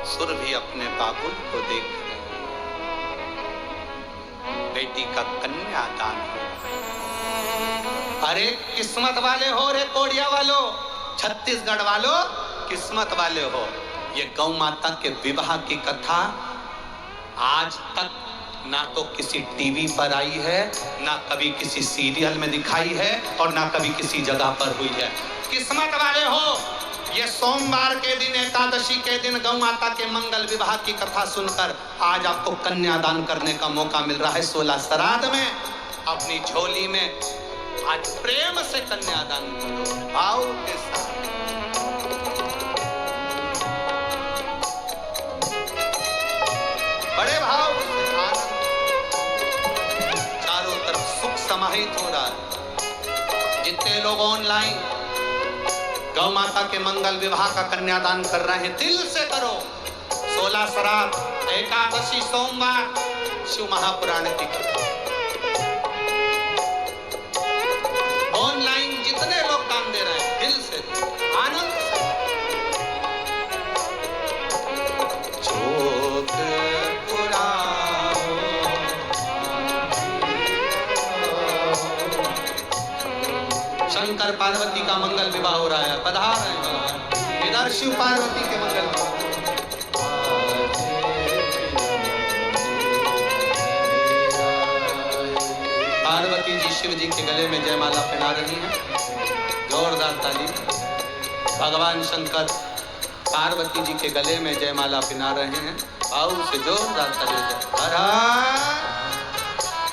सुरभि अपने बाबुल को देख रहे, बेटी का कन्यादान हो। अरे किस्मत वाले हो रे कोड़िया वालों, छत्तीसगढ़ वालों किस्मत वाले हो। ये गौ माता के विवाह की कथा आज तक ना तो किसी टीवी पर आई है, ना कभी किसी सीरियल में दिखाई है, और ना कभी किसी जगह पर हुई है। किस्मत वाले हो, ये सोमवार के दिन, एकादशी के दिन गौ माता के मंगल विवाह की कथा सुनकर आज आपको कन्यादान करने का मौका मिल रहा है। 16 श्राद्ध में अपनी झोली में आज प्रेम से कन्यादान करो, भाव के साथ। बड़े भाव से, चारों तरफ सुख समाहित हो रहा है। जितने लोग ऑनलाइन गौ माता के मंगल विवाह का कन्यादान कर रहे हैं, दिल से करो। 16 श्राद्ध, एकादशी, सोमवार, शिव महापुराण की कथा। ऑनलाइन जितने लोग दान दे रहे हैं, दिल से, आनंद से। जोग शंकर पार्वती का मंगल विवाह हो रहा है, पधार रहे हैं इधर शिव पार्वती के मंगल विवाह। पार्वती जी शिव जी के गले में जयमाला पहना रही हैं, जोरदार ताली। भगवान शंकर पार्वती जी के गले में जयमाला पहना रहे हैं, आओ से जोरदार ताली।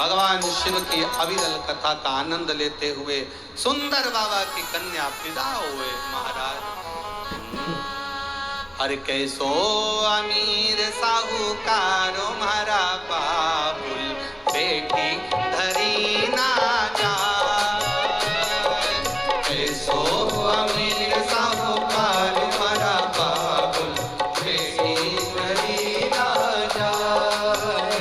भगवान शिव की अविरल कथा का आनंद लेते हुए सुंदर बाबा की कन्या विदा हुए महाराज। हर कैसो अमीर साहूकारो मारा बाबुल, बेटी धरी ना जाए। कैसो अमीर साहूकारो मारा बाबुल, बेटी धरी ना जाए।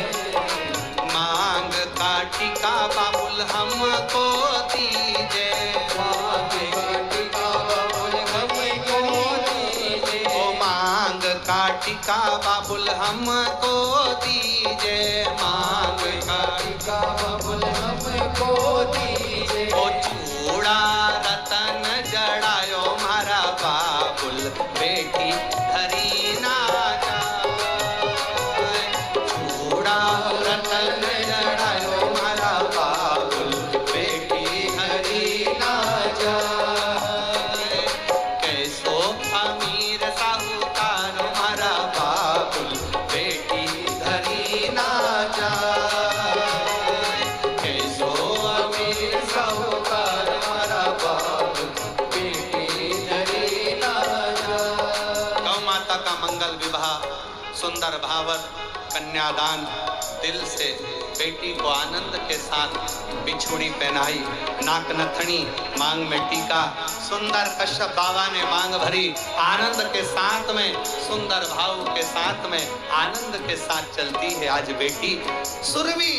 मांग काटी का बाबुल हमको दीजे, काटिका बाबुल हमको दीजे, मांग काटिका बाबुल हमको दीजे। ओ चूड़ा रतन जड़ायो मारा बाबुल, बेटी धरी ना जाए। चूड़ा रतन जड़ायो मारा बाबुल, बेटी धरी ना जाए। कैसो अमीर साहूकार मारा बाबुल, बेटी सुंदर भावर कन्यादान दिल से बेटी को आनंद के साथ बिछुड़ी पहनाई, नाक नथनी, मांग में टीका, सुंदर कश्यप बाबा ने मांग भरी, आनंद के साथ में, सुंदर भाव के साथ में, आनंद के साथ चलती है आज बेटी। सुरभि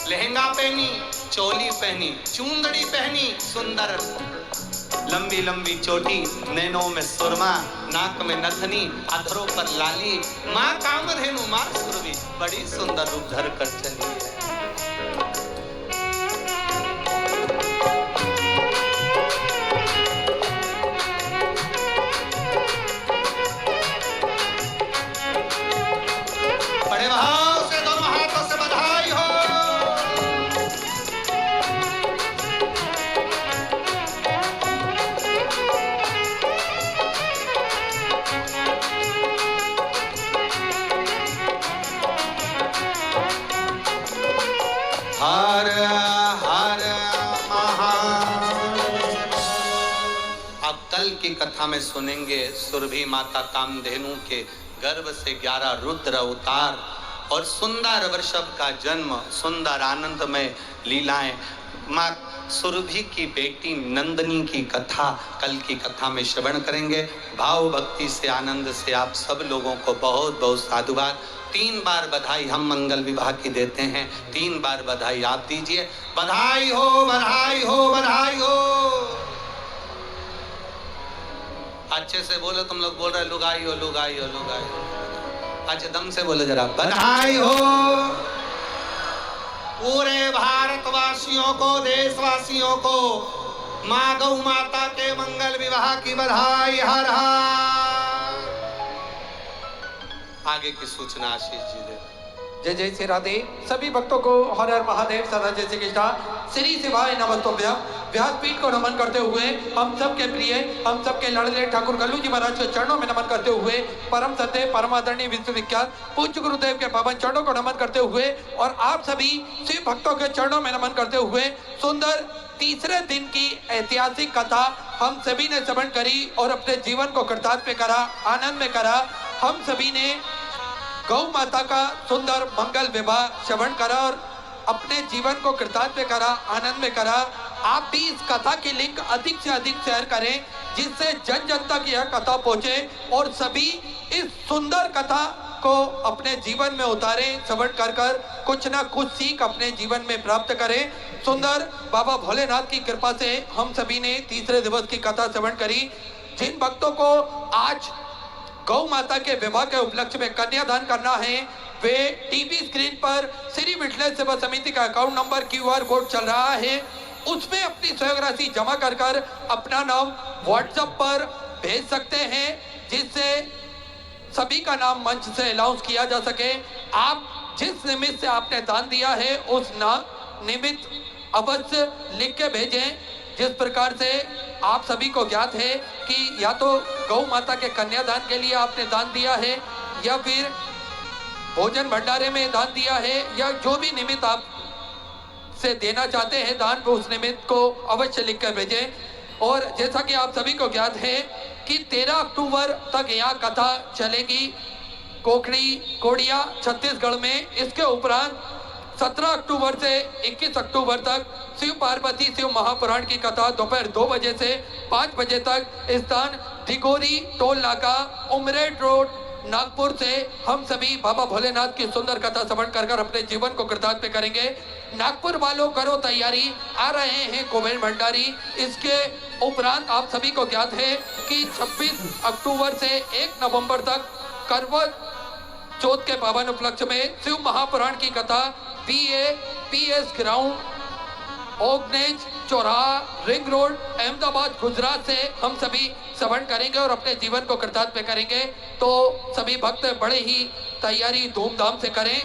लहंगा पहनी, चोली पहनी, चुंदड़ी पहनी, सुंदर लंबी लंबी चोटी, नैनों में सुरमा, नाक में नथनी, अधरों पर लाली, माँ कामधेनु माँ सुरभि बड़ी सुंदर रूप धर कर चली है। बड़े भाव से दोनों हाथों से बधाई हो। हर हर महादेव। अब कल की कथा में सुनेंगे सुरभि माता कामधेनु के गर्भ से 11 रुद्र अवतार और सुंदर वृषभ का जन्म, सुंदर आनंदमय लीलाएं, माँ सुरभि की बेटी नंदिनी की कथा कल की कथा में श्रवण करेंगे। भाव भक्ति से आनंद से आप सब लोगों को बहुत बहुत साधुवाद। 3 बार बधाई हम मंगल विवाह की देते हैं, 3 बार बधाई आप दीजिए। बधाई हो, बधाई हो, बधाई हो। अच्छे से बोलो, तुम लोग बोल रहे लुगाई हो, लुगाई हो, लुगाई हो। अच्छे दम से बोलो जरा, बधाई हो। पूरे भारतवासियों को, देशवासियों को माँ गौ माता के मंगल विवाह की बधाई। हर हर। आगे की सूचना आशीष जी दे। जय जय श्री राधे। सभी भक्तों को हर हर महादेव, सदा जय श्री कृष्णा, श्री शिवाय नमस्तुभ्यं। व्यासपीठ को नमन करते हुए हम सबके प्रिय, हम सबके लाडले ठाकुर कल्लू जी महाराज के चरणों में नमन करते हुए, परम सत्य परम आदरणीय विश्वविख्यात पूज्य गुरुदेव के पावन चरणों को नमन करते हुए और आप सभी शिव भक्तों के चरणों में नमन करते हुए सुंदर तीसरे दिन की ऐतिहासिक कथा हम सभी ने श्रवण करी और अपने जीवन को कृतार्थ करा, आनंद में करा। हम सभी ने गौ माता का सुंदर मंगल विवाह श्रवण करा और अपने जीवन को कृतार्थ करा, आनंद में करा। आप भी इस कथा की लिंक अधिक से अधिक शेयर करें जिससे जन जन तक यह कथा पहुंचे और सभी इस सुंदर कथा को अपने जीवन में उतारें, श्रवण कर कर कुछ ना कुछ सीख अपने जीवन में प्राप्त करें। सुंदर बाबा भोलेनाथ की कृपा से हम सभी ने तीसरे दिवस की कथा श्रवण करी। जिन भक्तों को आज गौ माता के विवाह के उपलक्ष्य में कन्यादान करना है वे टीवी स्क्रीन पर श्री विठलेश्वर सेवा समिति का अकाउंट नंबर QR कोड चल रहा है, उसमें अपनी सहयोग राशि जमा कर कर अपना नाम व्हाट्सएप पर भेज सकते हैं जिससे सभी का नाम मंच से अनाउंस किया जा सके। आप जिस निमित्त से आपने दान दिया है उस निमित्त अवश्य लिख के भेजें। जिस प्रकार से आप सभी को ज्ञात है कि या तो गौ माता के कन्यादान के लिए आपने दान दिया है या फिर भोजन भंडारे में दान दिया है या जो भी निमित्त आप से देना चाहते हैं दान, उस निमित्त को अवश्य लिख कर भेजें। और जैसा कि आप सभी को ज्ञात है कि 13 अक्टूबर तक यहाँ कथा चलेगी कोकड़ी कोडिया छत्तीसगढ़ में। इसके उपरांत 17 अक्टूबर से 21 अक्टूबर तक शिव पार्वती शिव महापुराण की कथा दोपहर 2 बजे से 5 बजे तक स्थान ढिगोरी टोल नाका उमरेड रोड नागपुर से हम सभी बाबा भोलेनाथ की सुंदर कथा श्रवण कर अपने जीवन को कृतार्थ करेंगे। नागपुर वालों करो तैयारी, आ रहे हैं कुबेर भंडारी। इसके उपरांत आप सभी को ज्ञात है कि 26 अक्टूबर से 1 नवंबर तक करवा चौथ के पावन उपलक्ष्य में शिव महापुराण की कथा PAPS ग्राउंड ओगनेज चौराहा रिंग रोड अहमदाबाद गुजरात से हम सभी श्रवण करेंगे और अपने जीवन को कृतार्थ में करेंगे। तो सभी भक्त बड़े ही तैयारी धूमधाम से करें।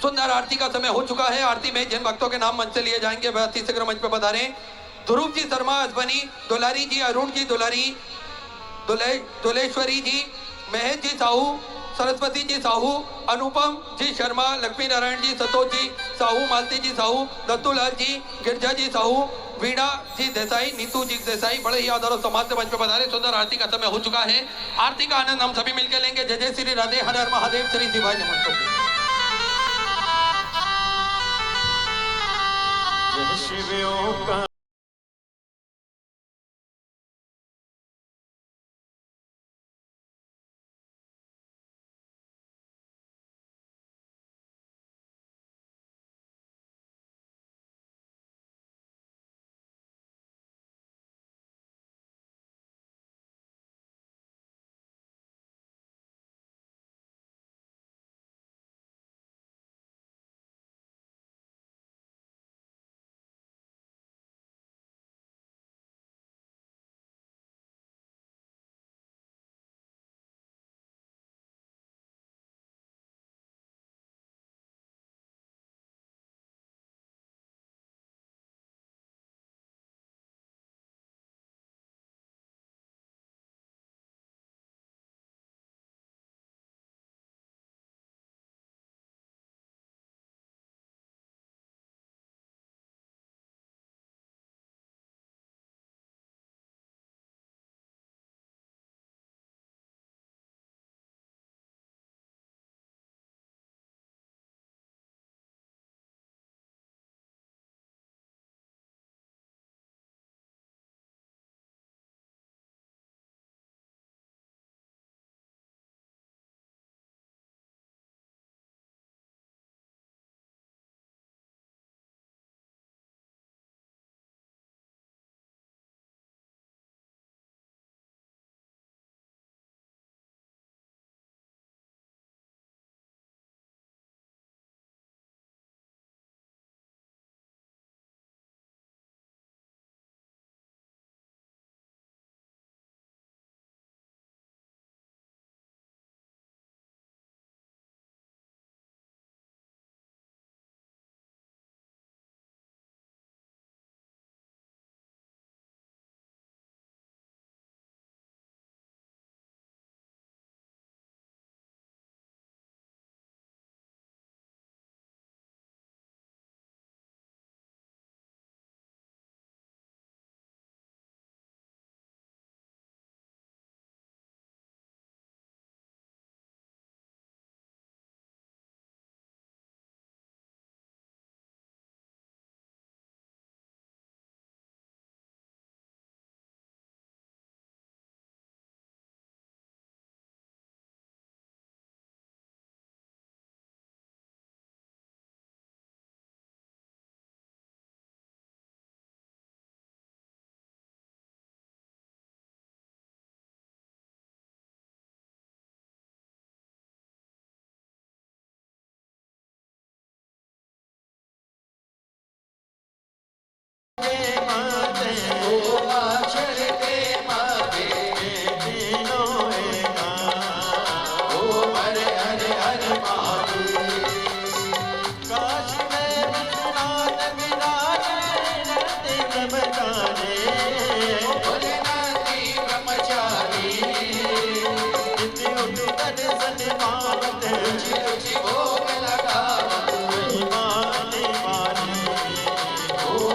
सुंदर आरती का समय हो चुका है। आरती में जिन भक्तों के नाम मंच से लिए जाएंगे वह अति शीघ्र मंच पर पधारें। ध्रुव जी शर्मा अजबनी, दुलारी जी अरुण जी दुलारी, दुलेश्वरी जी, महेश जी साहू, सरस्वती जी साहू, अनुपम जी शर्मा, लक्ष्मी नारायण जी, संतोष जी साहू, मालती जी साहू, दत्तूलाल जी, गिरजा जी साहू, वीणा जी देसाई, नीतू जी देसाई बड़े ही आदर और सम्मान से मंच पे पधारे। सुंदर आरती का समय हो चुका है। आरती का आनंद हम सभी मिलकर लेंगे। जय जय श्री राधे, हर हर महादेव, श्री शिवाय नमः। शिवों का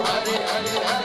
हरे हरे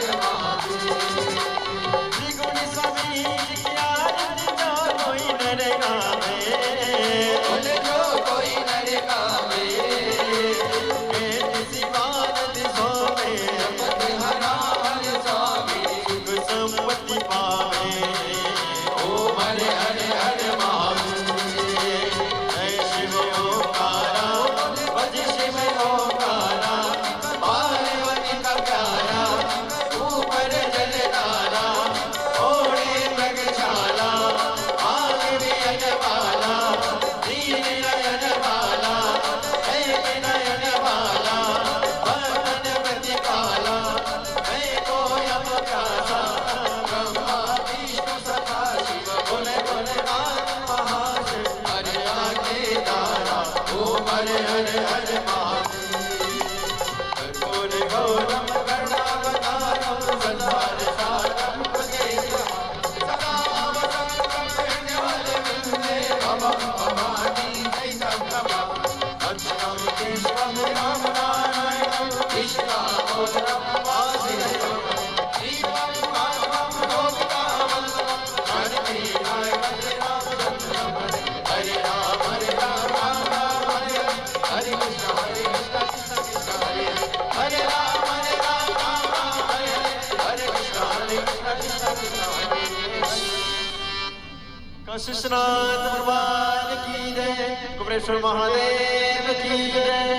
वशिष्ठनाथ भगवान की जय, कुबेरेश्वर महादेव की जय।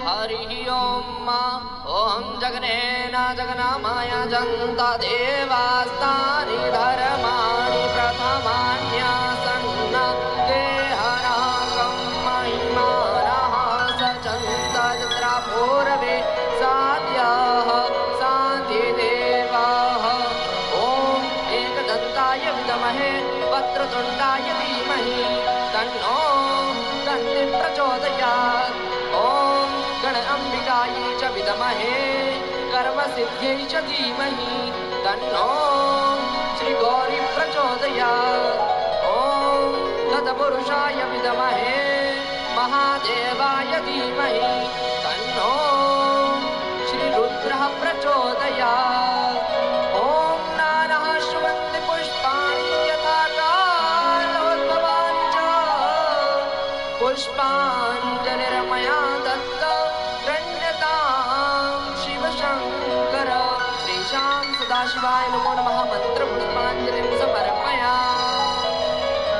हरि ओम ओम जगनेन जगन्नामाय जन्ता देवास्तानि धर्माणि प्रथमान्यासन्न देहनाकं महिमानः सचन्त तत्र पूर्वे साद्यः साधिदेवाः। ॐ एकदन्ताय विद्महे वक्रतुण्डाय धीमहि तन्नो दन्ति प्रचोदयात्। ॐ गण अंबिकायै च विद्महे कर्मसिद्ध्यै च धीमहि तन्नो श्रीगौरी प्रचोदयात्। ॐ तत्पुरुषाय विद्महे महादेवाय धीमहि तन्नो श्रीरुद्रः प्रचोदयात्। ॐ नानः श्रुवन्ति पुष्पाणि यथा कालोद्भवानि च पुष्पाञ्जलिर्मया दत्त गण्यतां शिवशङ्कर। श्रीशां सदाशिवाय नमो नमः मंत्र पुष्पाञ्जलिं समर्पयामि।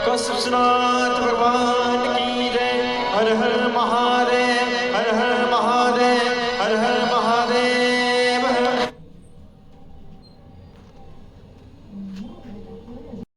वशिष्ठनाथ भगवान